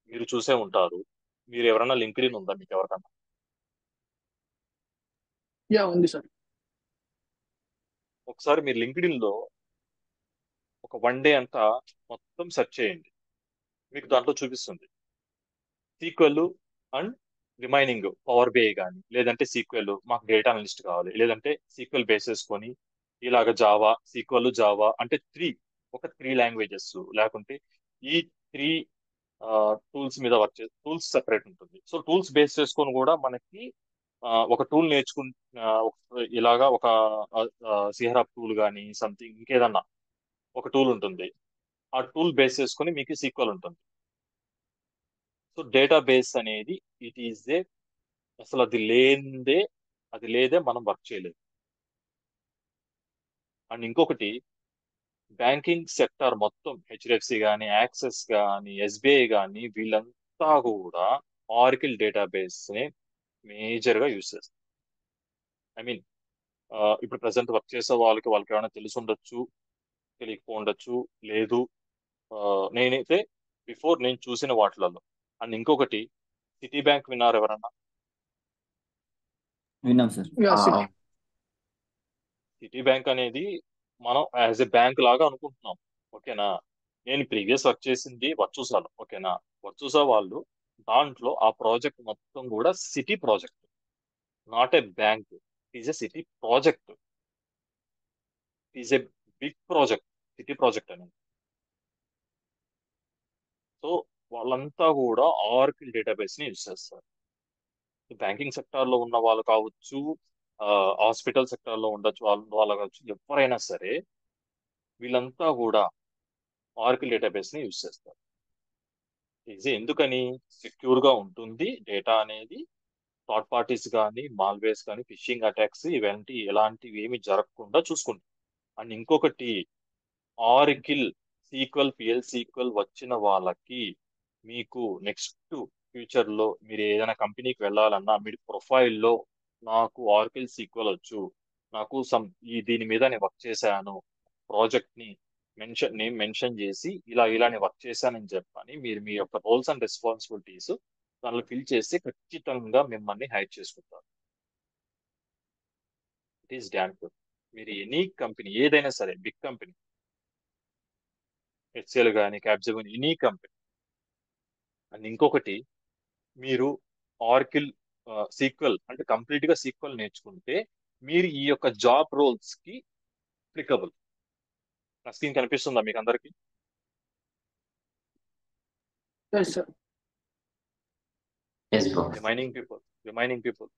మీరు చూసే ఉంటారు. మీరు ఎవరైనా లింక్డ్ఇన్ ఉందా మీకు ఎవరికన్నా? యా ఉంది సార్. ఒకసారి మీరు లింక్డ్ఇన్ లో ఒక 1 day అంతా మొత్తం సెర్చ్ చేయండి, మీకు దాంట్లో చూపిస్తుంది SQL and remaining Power BI కానీ, లేదంటే సీక్వెల్ మాకు డేటా అనలిస్ట్ కావాలి, లేదంటే సీక్వెల్ బేస్ చేసుకొని ఇలాగ జావా అంటే ఒక 3 languages, లేకుంటే ఈ 3 tools మీద వర్క్ చేసి టూల్స్ సెపరేట్ ఉంటుంది. సో టూల్స్ బేస్ చేసుకొని కూడా మనకి ఒక టూల్ ఇలాగా ఒక సిహరాప్ టూల్ కానీ సంథింగ్ ఇంకేదన్నా ఒక టూల్ ఉంటుంది. ఆ టూల్ బేస్ చేసుకొని మీకు సీక్వెల్ ఉంటుంది. సో డేటాబేస్ అనేది ఇట్ ఈజ్ అసలు అది లేదే మనం వర్క్ చేయలేదు. అండ్ ఇంకొకటి, బ్యాంకింగ్ సెక్టార్ మొత్తం HDFC కానీ, యాక్సిస్ కానీ, SBI కానీ వీళ్ళంతా కూడా ఆర్కిల్ డేటాబేస్ ని మేజర్ గా యూజ్ చేస్తారు. ఐ మీన్ ఇప్పుడు ప్రజెంట్ వర్క్ చేసే వాళ్ళకి ఏమైనా తెలిసి ఉండొచ్చు, తెలియకపోవచ్చు, లేదు. నేనైతే బిఫోర్ నేను చూసిన వాటిలలో. అండ్ ఇంకొకటి, సిటీ బ్యాంక్ విన్నారు ఎవరన్నా? విన్నాం sir. Yeah city. City bank అనేది మనం యాజ్ ఎ బ్యాంక్ లాగా అనుకుంటున్నాం. ఓకేనా? నేను ప్రీవియస్ వర్క్ చేసింది వర్చూసాలో. ఓకేనా? వర్చూసా వాళ్ళు దాంట్లో ఆ ప్రాజెక్ట్ మొత్తం కూడా Citi project, not a bank. Is a Citi project, is a big project, Citi project అనేది. సో వాళ్ళంతా కూడా ఆర్కిల్ డేటాబేస్ ని యూజ్ చేస్తారు. బ్యాంకింగ్ సెక్టార్ లో ఉన్న వాళ్ళు కావచ్చు, హాస్పిటల్ సెక్టార్ లో ఉండొచ్చు, వాళ్ళు కావచ్చు, ఎవరైనా సరే వీళ్ళంతా కూడా ఆర్కిల్ డేటాబేస్ ని యూజ్ చేస్తారు. ఇది ఎందుకని? సెక్యూర్ గా ఉంటుంది డేటా అనేది. థర్డ్ పార్టీస్ కానీ, మాల్వేర్స్ కానీ, ఫిషింగ్ అటాక్స్ ఎలాంటివి ఏమి జరగకుండా చూసుకుంటుంది. అండ్ ఇంకొకటి, ఆరికిల్ సీక్వెల్, పిఎల్ సీక్వెల్ వచ్చిన వాళ్ళకి మీకు నెక్స్ట్ ఫ్యూచర్ లో మీరు ఏదైనా కంపెనీకి వెళ్ళాలన్నా మీ ప్రొఫైల్లో నాకు ఆరికిల్ సీక్వెల్ వచ్చు, నాకు దీని మీద నేను వర్క్ చేశాను, ప్రాజెక్ట్ ని నేమ్ మెన్షన్ చేసి ఇలా నేను వర్క్ చేశానని చెప్పని మీరు మీ యొక్క రోల్స్ అండ్ రెస్పాన్సిబిలిటీస్ దానిలో ఫిల్ చేస్తే ఖచ్చితంగా మిమ్మల్ని హైర్ చేసుకుంటారు. It is damn good. మీరు ఎనీ కంపెనీ ఏదైనా సరే, బిగ్ కంపెనీ, హెచ్సిఎల్ కానీ, క్యాప్జెమిని, ఎనీ కంపెనీ. అండ్ ఇంకొకటి, మీరు ఆర్కిల్ సీక్వెల్ అంటే కంప్లీట్ గా సీక్వెల్ నేర్చుకుంటే మీరు ఈ యొక్క జాబ్ రోల్స్ కి అప్లికబుల్. నా స్క్రీన్ కనిపిస్తుందా మీకు అందరికి? Yes, sir. Yes, bro. Remaining people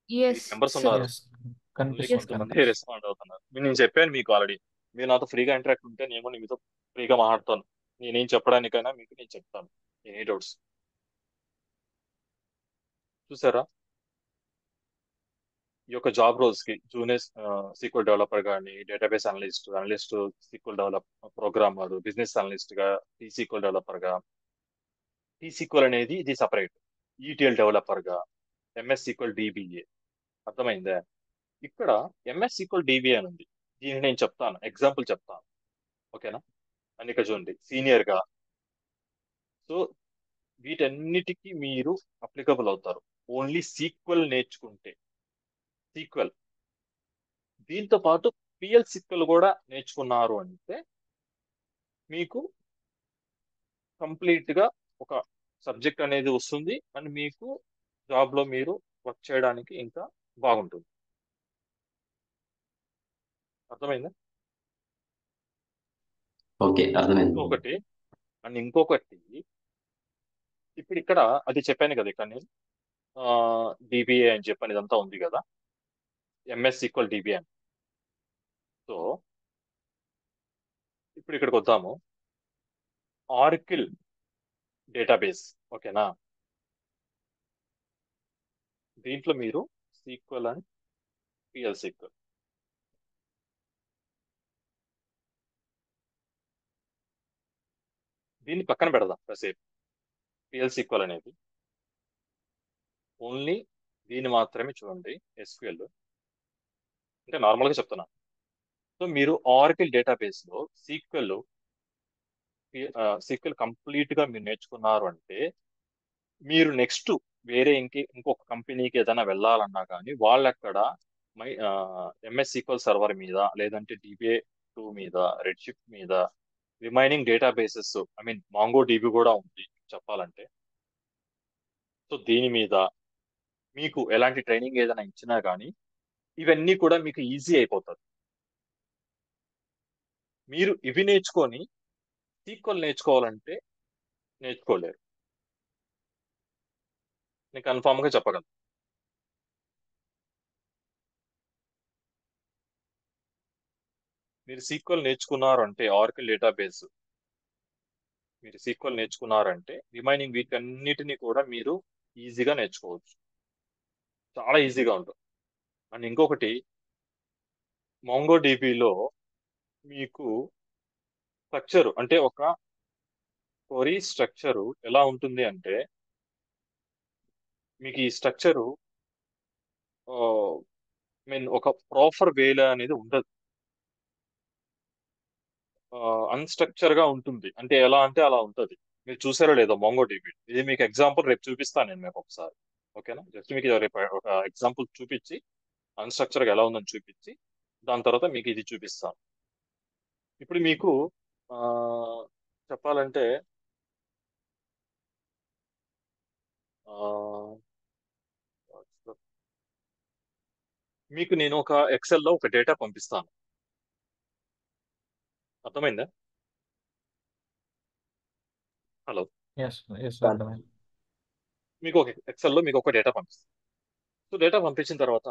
Yes, members sir. ఉన్నారు, ఎస్ ఓన్లీ కనిపిస్తుంది కొంతమంది కనిపిస్తుంది. రెస్పాండ్ అవుతున్నారు. నేను చెప్పాను మీకు ఆల్రెడీ, మీరు నాతో ఫ్రీగా ఇంటరాక్ట్ ఉంటే నేను కూడా మీతో ఫ్రీగా మాట్లాడతాను. నేనేం చెప్పడానికైనా మీకు నేను చెప్తాను ఎనీ డౌట్స్. చూసారా ఈ యొక్క జాబ్ రోల్స్ కి? జూనియర్ సీక్వెల్ డెవలపర్ కానీ, database analyst sequel develop, programmer, business analyst గా, టీ సీక్వెల్ డెవలపర్ గా, టీ సీక్వెల్ అనేది ఇది సపరేట్, ఈటీఎల్ డెవలపర్ గా, ఎంఎస్ సీక్వెల్ డిబిఏ. అర్థమైందా? ఇక్కడ ఎంఎస్ సీక్వెల్ డిబిఏ అని ఉంది, దీన్ని నేను చెప్తాను, ఎగ్జాంపుల్ చెప్తాను, ఓకేనా? అని ఇక్కడ చూడండి, సీనియర్ గా. సో వీటన్నిటికీ మీరు అప్లికబుల్ అవుతారు ఓన్లీ సీక్వెల్ నేర్చుకుంటే. సీక్వెల్ దీంతో పాటు పిఎల్ సీక్వెల్ కూడా నేర్చుకున్నారు అంటే మీకు కంప్లీట్ గా ఒక సబ్జెక్ట్ అనేది వస్తుంది అండ్ మీకు జాబ్ లో మీరు వర్క్ చేయడానికి ఇంకా బాగుంటుంది. అర్థమైందా? Okay, అర్థమైంది. ఇంకొకటి ఇప్పుడు ఇక్కడ అది చెప్పాను కదా, ఇక్కడ నేను డిబిఏ అని చెప్పని ఇదంతా ఉంది కదా, ఎంఎస్ ఈక్వల్ డిబిఏ అని. సో ఇప్పుడు ఇక్కడికి వద్దాము, ఆర్కిల్ డేటాబేస్, ఓకేనా? దీంట్లో మీరు సీక్వెల్ అండ్ పిఎల్ సీక్వెల్, దీన్ని పక్కన పెడదాం కాసేపు. పిఎల్ సీక్వెల్ అనేది ఓన్లీ దీన్ని మాత్రమే చూడండి. ఎస్క్యూఎల్ అంటే నార్మల్గా చెప్తున్నా. సో మీరు ఆర్కిల్ డేటాబేస్ లో సీక్వెల్ కంప్లీట్ గా మీరు నేర్చుకున్నారు అంటే మీరు నెక్స్ట్ వేరే ఇంకొక కంపెనీకి ఏదైనా వెళ్ళాలన్నా కానీ వాళ్ళు అక్కడ ఎంఎస్ సీక్వెల్ సర్వర్ మీద, లేదంటే DBA2 మీద, రెడ్ షిఫ్ట్ మీద, remaining databases, I mean mango dB కూడా ఉంది చెప్పాలంటే. సో దీని మీద మీకు ఎలాంటి ట్రైనింగ్ ఏదైనా ఇచ్చినా కానీ ఇవన్నీ కూడా మీకు ఈజీ అయిపోతుంది. మీరు ఇవి నేర్చుకొని సీక్వెల్ నేర్చుకోవాలంటే నేర్చుకోలేరు, నేను కన్ఫామ్ గా చెప్పగలను. మీరు సీక్వెల్ నేర్చుకున్నారంటే ఆర్కిల్ డేటాబేస్ మీరు సీక్వెల్ నేర్చుకున్నారంటే రిమైనింగ్ వీటన్నిటిని కూడా మీరు ఈజీగా నేర్చుకోవచ్చు, చాలా ఈజీగా ఉంటుంది. అండ్ ఇంకొకటి, మాంగో డిబిలో మీకు స్ట్రక్చర్ అంటే ఒక క్వరీ స్ట్రక్చరు ఎలా ఉంటుంది అంటే మీకు ఈ స్ట్రక్చరు మీన్ ఒక ప్రాపర్ వేలో అనేది ఉండదు, అన్స్ట్రక్చర్ గా ఉంటుంది. అంటే ఎలా అంటే అలా ఉంటుంది. మీరు చూసారో లేదో మాంగో డిబి, ఇది మీకు ఎగ్జాంపుల్ రేపు చూపిస్తాను నేను మీకు ఒకసారి, ఓకేనా? జస్ట్ మీకు రేపు ఒక ఎగ్జాంపుల్ చూపించి అన్స్ట్రక్చర్ గా ఎలా ఉందని చూపించి దాని తర్వాత మీకు ఇది చూపిస్తాను. ఇప్పుడు మీకు ఆ, చెప్పాలంటే ఆ, మీకు నేను ఒక ఎక్సెల్ లో ఒక డేటా పంపిస్తాను, అర్థమైందా? హలో. Yes yes Done. అర్థమైంది. మీకు ఒక ఎక్సెల్లో మీకు ఒక డేటా పంపిస్తుంది. సో డేటా పంపించిన తర్వాత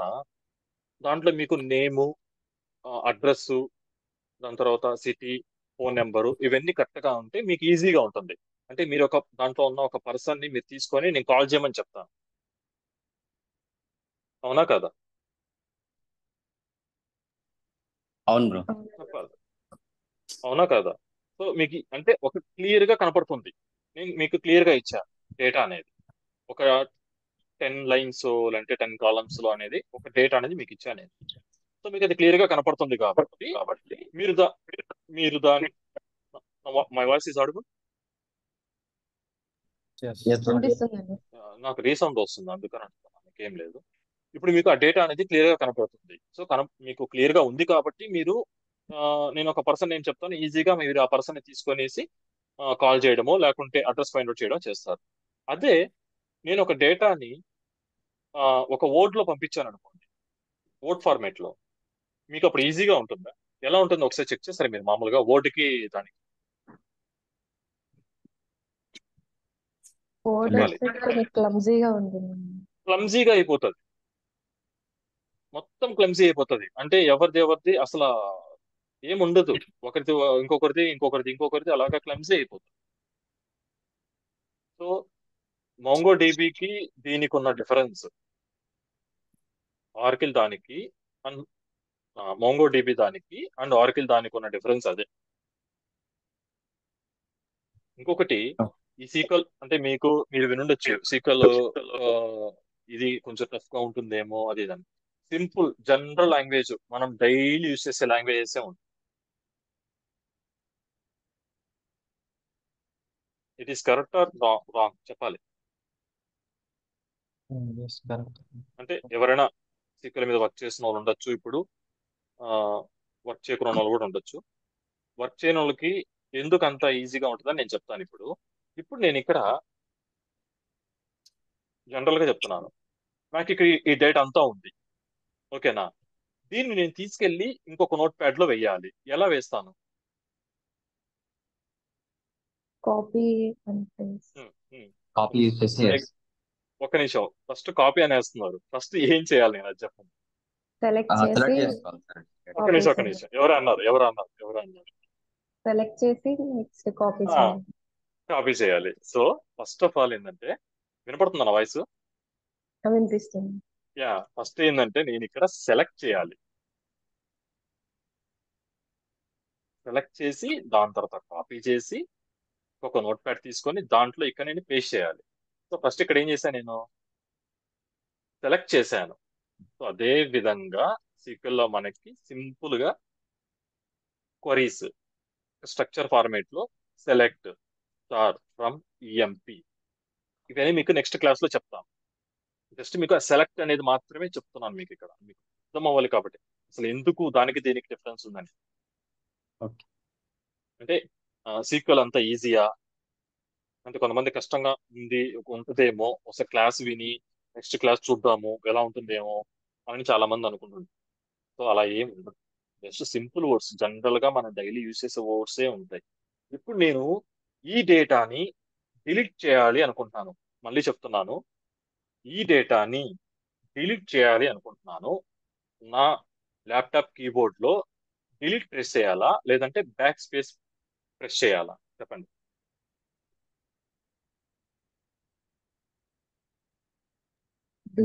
దాంట్లో మీకు నేము, అడ్రస్, దాని తర్వాత సిటీ, ఫోన్ నెంబరు ఇవన్నీ కరెక్ట్ గా ఉంటే మీకు ఈజీగా ఉంటుంది. అంటే మీరు ఒక దాంట్లో ఉన్న ఒక పర్సన్ ని మీరు తీసుకొని నేను కాల్ చేయమని చెప్తాను. అవునా కదా? అవును బ్రో. చెప్పాలి. అవునా కదా? సో మీకు అంటే ఒక క్లియర్ గా కనపడుతుంది. నేను మీకు క్లియర్ గా ఇచ్చా డేటా అనేది ఒక 10 లైన్స్ లేదంటే 10 కాలమ్స్ లో అనేది ఒక డేటా అనేది మీకు ఇచ్చా నేను. సో మీకు అది క్లియర్ గా కనపడుతుంది కాబట్టి మీరు మీరు దాని my voice is audible. Yes yes bro. వినిపిస్తుందండి. నాకు రీసౌండ్ వస్తుంది అందుకని అంటున్నాను, ఇంకేం లేదు. ఇప్పుడు మీకు ఆ డేటా అనేది క్లియర్ గా కనపడుతుంది. సో మీకు క్లియర్ గా ఉంది కాబట్టి మీరు నేను ఒక పర్సన్ నేను చెప్తాను, ఈజీగా మీరు ఆ పర్సన్ ని తీసుకొనేసి కాల్ చేయడమో లేకుంటే అడ్రస్ ఫైండ్ అవుట్ చేయడం చేస్తారు. అదే నేను ఒక డేటాని ఒక వర్డ్ లో పంపించాను అనుకోండి, వర్డ్ ఫార్మేట్ లో, మీకు అప్పుడు ఈజీగా ఉంటుందా? ఎలా ఉంటుందో ఒకసారి చెక్ చేస్తారు మీరు మామూలుగా వర్డ్ కి దానికి కోడ్ చెప్పాలి. వస్తే కొంచెం క్లమ్జీగా ఉంటుంది. క్లమ్జీగా అయిపోతుంది, మొత్తం క్లమ్జీ అయిపోతుంది. అంటే ఎవరిది అసలు ఏముండదు, ఒకరిది ఇంకొకరిది అలాగా క్లమ్జీ అయిపోతుంది. సో మోంగో డీబీకి దీనికి ఉన్న డిఫరెన్స్, ఆర్కిల్ దానికి అండ్ మోంగో డీబీ దానికి అండ్ ఆర్కిల్ దానికి ఉన్న డిఫరెన్స్ అదే. ఇంకొకటి, ఈ సీక్వెల్ అంటే మీరు వినుండొచ్చు సీక్వెల్ ఇది కొంచెం టఫ్ గా ఉంటుందేమో అది ఇదని. సింపుల్ జనరల్ లాంగ్వేజ్, మనం డైలీ యూస్ చేసే లాంగ్వేజెస్ ఉంటుంది. It is correct or wrong చెప్పాలి. Yes correct. అంటే ఎవరైనా సీక్వెల్ మీద వర్క్ చేసిన వాళ్ళు ఉండొచ్చు, ఇప్పుడు వర్క్ చేయకున్న వాళ్ళు కూడా ఉండొచ్చు. వర్క్ చేయని వాళ్ళకి ఎందుకు అంత ఈజీగా ఉంటుందని నేను చెప్తాను. ఇప్పుడు నేను ఇక్కడ జనరల్ గా చెప్తున్నాను, నాకు ఇక్కడ ఈ డేటా అంతా ఉంది, ఓకేనా? దీన్ని నేను తీసుకెళ్లి ఇంకొక నోట్ ప్యాడ్ లో వెయ్యాలి. ఎలా వేస్తాను? కాపీ అంటే ఉమ్, ఉమ్. కాపీ యూజ్ చేసి ఇప్పుడు ఒక్క నిమిషం, ఫస్ట్ కాపీ అనేస్తున్నారు, ఫస్ట్ ఏం చేయాలి నేను అది చెప్పండి. సెలెక్ట్ సెలెక్ట్ చేసి చేసుకోవాలి సార్. ఒక్క నిమిషం ఎవరు అన్నారు? సెలెక్ట్ చేసి నెక్స్ట్ కాపీ ఆ, చేయాలి. కాపీ చేయాలి. సో ఫస్ట్ ఆఫ్ ఆల్ ఏంటంటే, వినపడుతుందా నా వాయిస్? వినిపిస్తుంది. యా, ఫస్ట్ ఏంటంటే నేను ఇక్కడ సెలెక్ట్ చేయాలి. సెలెక్ట్ చేసి దాని తర్వాత కాపీ చేసి ఒక నోట్ ప్యాడ్ తీసుకొని దాంట్లో ఇక్కడ నేను పేస్ట్ చేయాలి. సో ఫస్ట్ ఇక్కడ ఏం చేశాను, నేను సెలెక్ట్ చేశాను. సో అదే విధంగా SQL లో మనకి సింపుల్ గా క్వరీస్ స్ట్రక్చర్ ఫార్మేట్ లో సెలెక్ట్ స్టార్ ఫ్రమ్ ఈఎంపి, ఇవన్నీ మీకు నెక్స్ట్ క్లాస్ లో చెప్తాను. జస్ట్ మీకు సెలెక్ట్ అనేది మాత్రమే చెప్తున్నాను మీకు ఇక్కడ, మీకు అర్థం అవ్వాలి కాబట్టి అసలు ఎందుకు దానికి దీనికి డిఫరెన్స్ ఉందని. ఓకే. అంటే సీక్వెల్ అంతా ఈజీయా అంటే కొంతమంది కష్టంగా ఉంటుందేమో, ఒకసారి క్లాస్ విని నెక్స్ట్ క్లాస్ చూద్దాము ఎలా ఉంటుందేమో అని చాలా మంది అనుకుంటుంటారు. సో అలా ఏం ఉండదు, జస్ట్ సింపుల్ వర్డ్స్, జనరల్ గా మనం డైలీ యూజ్ చేసే వర్డ్సే ఉంటాయి. ఇప్పుడు నేను ఈ డేటాని డిలీట్ చేయాలి అనుకుంటున్నాను. మళ్ళీ చెప్తున్నాను, ఈ డేటాని డిలీట్ చేయాలి అనుకుంటున్నాను. నా ల్యాప్టాప్ కీబోర్డ్ లో డిలీట్ ప్రెస్ చేయాలా లేదంటే బ్యాక్ స్పేస్ ప్రెస్ చేయాలా చెప్పండి.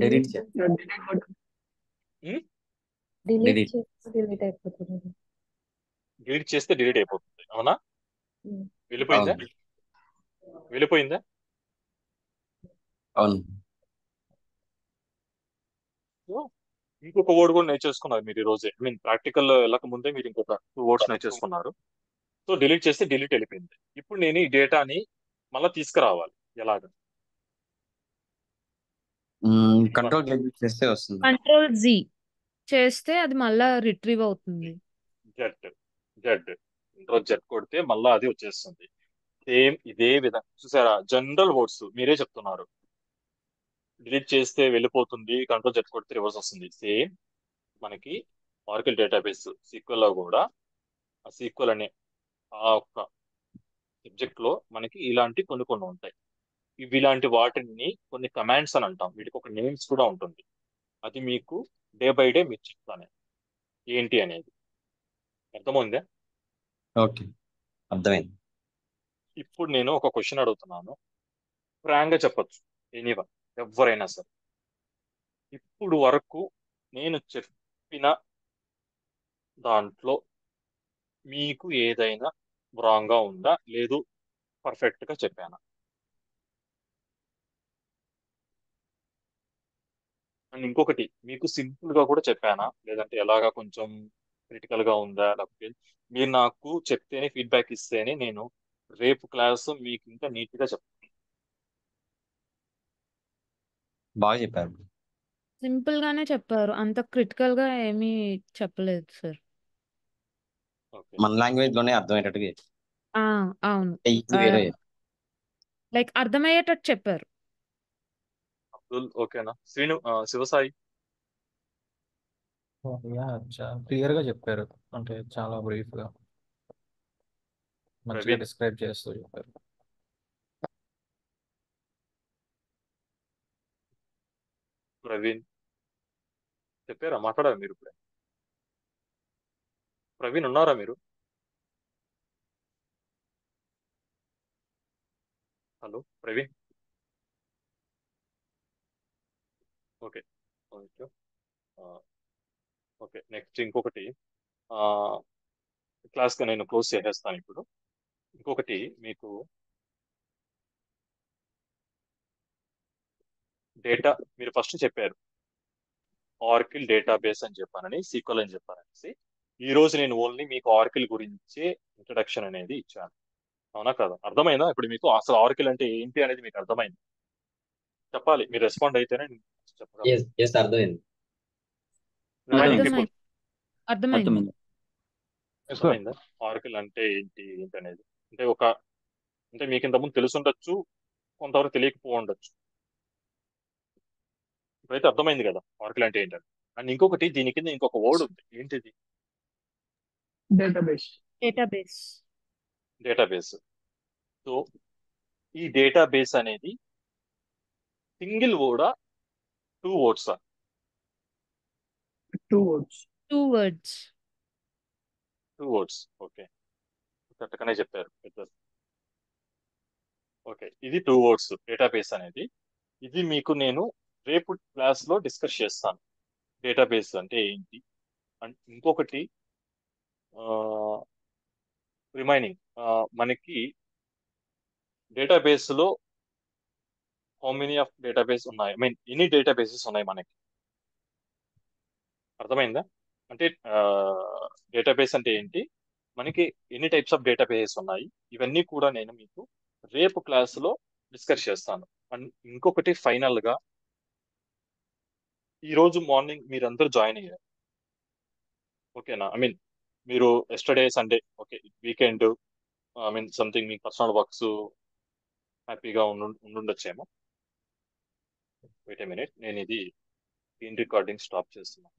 డిలీట్ చేయాలి. delete button. Delete Delete. చేసి డిలీట్ అయిపోతుంది. డిలీట్ చేస్తే డిలీట్ అయిపోతుంది, అవునా? Hmm. వెళ్ళిపోయిందా? అవును. వెళ్ళిపోయిందా? అవును. సో ఇంకొక వర్డ్ కూడా నేర్చేసుకున్నారు మీరు ఈ రోజే. ప్రాక్టికల్ వెళ్ళక ముందే మీరు ఇంకొక 2 వర్డ్స్ నేర్చేసుకున్నారు. సో డిలీట్ చేస్తే డిలీట్ వెళ్ళిపోయింది. ఇప్పుడు నేను ఈ డేటాని మళ్ళీ తీసుకురావాలి. ఎలాగ? కంట్రోల్ చేస్తే వస్తుంది. కంట్రోల్ జీ చేస్తే అది మళ్ళా రిట్రీవ్ అవుతుంది. జెడ్ కొడితే మళ్ళీ అది వచ్చేస్తుంది. సేమ్ ఇదే విధంగా చూసారా, జనరల్ వర్డ్స్ మీరే చెప్తున్నారు. డిలీట్ చేస్తే వెళ్ళిపోతుంది, కంట్రోల్ జెడ్ కొడితే రివర్స్ వస్తుంది. సేమ్ మనకి ఆర్కిల్ డేటాబేస్ SQL లో కూడా ఆ SQL అనే ఆ ఒక్క సబ్జెక్ట్ లో మనకి ఇలాంటి కొన్ని కొన్ని ఉంటాయి. ఇలాంటి వాటిని కొన్ని కమాండ్స్ అని అంటాం. వీటికి ఒక నేమ్స్ కూడా ఉంటుంది. అది మీకు డే బై డే మీకు చెప్తాను ఏంటి అనేది. అర్థమైందా? ఓకే, అర్థమైంది. ఇప్పుడు నేను ఒక క్వశ్చన్ అడుగుతున్నాను, ఫ్రాంక్ గా చెప్పొచ్చు ఎనీవన్, ఎవరైనా సరే. ఇప్పుడు వరకు నేను చెప్పిన దాంట్లో మీకు ఏదైనా రాంగ్ గా ఉందా, లేదు పర్ఫెక్ట్ గా చెప్పానా? అండ్ ఇంకొకటి, మీకు సింపుల్ గా కూడా చెప్పానా, లేదంటే ఎలాగా కొంచెం క్రిటికల్ గా ఉందా, లేకపోతే మీరు నాకు చెప్తేనే ఫీడ్బ్యాక్ ఇస్తేనే నేను రేపు క్లాస్ మీకు ఇంకా నీట్ గా చెప్తాను. బాగా చెప్పారు. సింపుల్ గానే చెప్పారు. అంత క్రిటికల్ గా ఏమీ చెప్పలేదు సార్. ఓకే, మన లాంగ్వేజ్ లోనే అర్థమయ్యేటట్టుగా చెప్పారు. అవును. ఈజీ వేరే లైక్ అర్థమయ్యేటట్టు చెప్పారు. అబ్దుల్ ఓకేనా? శివసాయి క్లియర్ గా చెప్పారు, అంటే చాలా బ్రీఫ్ గా మంచిగా ప్రవీణ్ డిస్క్రైబ్ చేస్తూ చెప్పారు. ప్రవీణ్ చెప్పారా? మాట్లాడారా మీరు ఇప్పుడే? ప్రవీణ్ ఉన్నారా మీరు? Hello Praveen. Okay, okay. Okay, next ఇంకొకటి, క్లాస్ గా నేను క్లోజ్ చేసేస్తాను ఇప్పుడు. ఇంకొకటి మీకు డేటా, మీరు ఫస్ట్ చెప్పారు ఆర్కిల్ డేటాబేస్ అని చెప్పానని, సీక్వెల్ అని చెప్పాననేసి. ఈ రోజు నేను ఓన్లీ మీకు ఆర్కిల్ గురించి ఇంట్రడక్షన్ అనేది ఇచ్చాను. అవునా కదా? అర్థమైందా ఇప్పుడు మీకు అసలు ఆర్కిల్ అంటే ఏంటి అనేది? మీకు అర్థమైంది? చెప్పాలి, మీరు రెస్పాండ్ అయితేనే నేను చెప్పగలను. అర్థమైంది. రిమైనింగ్ అర్థమైంది. పీపుల్ అర్థమైంది. అర్థమైందా ఆర్కిల్ అంటే ఏంటి ఏంటి అనేది? అంటే అంటే మీకు ఇంతకుముందు తెలుసుండొచ్చు, కొంతవరకు తెలియకపో ఉండొచ్చు. ఇప్పుడైతే అర్థమైంది కదా ఆర్కిల్ అంటే ఏంటని. అండ్ ఇంకొకటి, దీని కింద ఇంకొక వర్డ్ ఉంది, ఏంటిది? డేటాబేస్. డేటాబేస్. డేటాబేస్. సో ఈ డేటాబేస్ అనేది సింగిల్ వర్డా, 2 వర్డ్సా? 2 words. 2 words. 2 వర్డ్స్. ఓకే, కరెక్ట్గానే చెప్పారు ఇద్దరు. ఓకే, ఇది 2 వర్డ్స్ డేటాబేస్ అనేది. ఇది మీకు నేను రేపు క్లాస్ లో డిస్కస్ చేస్తాను, డేటాబేస్ అంటే ఏంటి. అండ్ ఇంకొకటి, రిమైనింగ్ మనకి డేటాబేస్ లో హౌ మెనీ ఆఫ్ డేటాబేస్ ఉన్నాయి, ఐ మీన్ ఎన్ని డేటాబేసెస్ ఉన్నాయి మనకి? అర్థమైందా? అంటే డేటాబేస్ అంటే ఏంటి, మనకి ఎన్ని టైప్స్ ఆఫ్ డేటాబేసెస్ ఉన్నాయి, ఇవన్నీ కూడా నేను మీకు రేపు క్లాస్ లో డిస్కస్ చేస్తాను. అండ్ ఇంకొకటి ఫైనల్ గా, ఈ రోజు మార్నింగ్ మీరందరూ జాయిన్ అయ్యారు, ఓకేనా? ఐ మీన్ మీరు yesterday Sunday, okay, weekend, I mean something me personal works హ్యాపీగా ఉండుండొచ్చేమో. వెయిట్ ఏ మినిట్, నేను ఇది స్క్రీన్ రికార్డింగ్ స్టాప్ చేస్తున్నాను.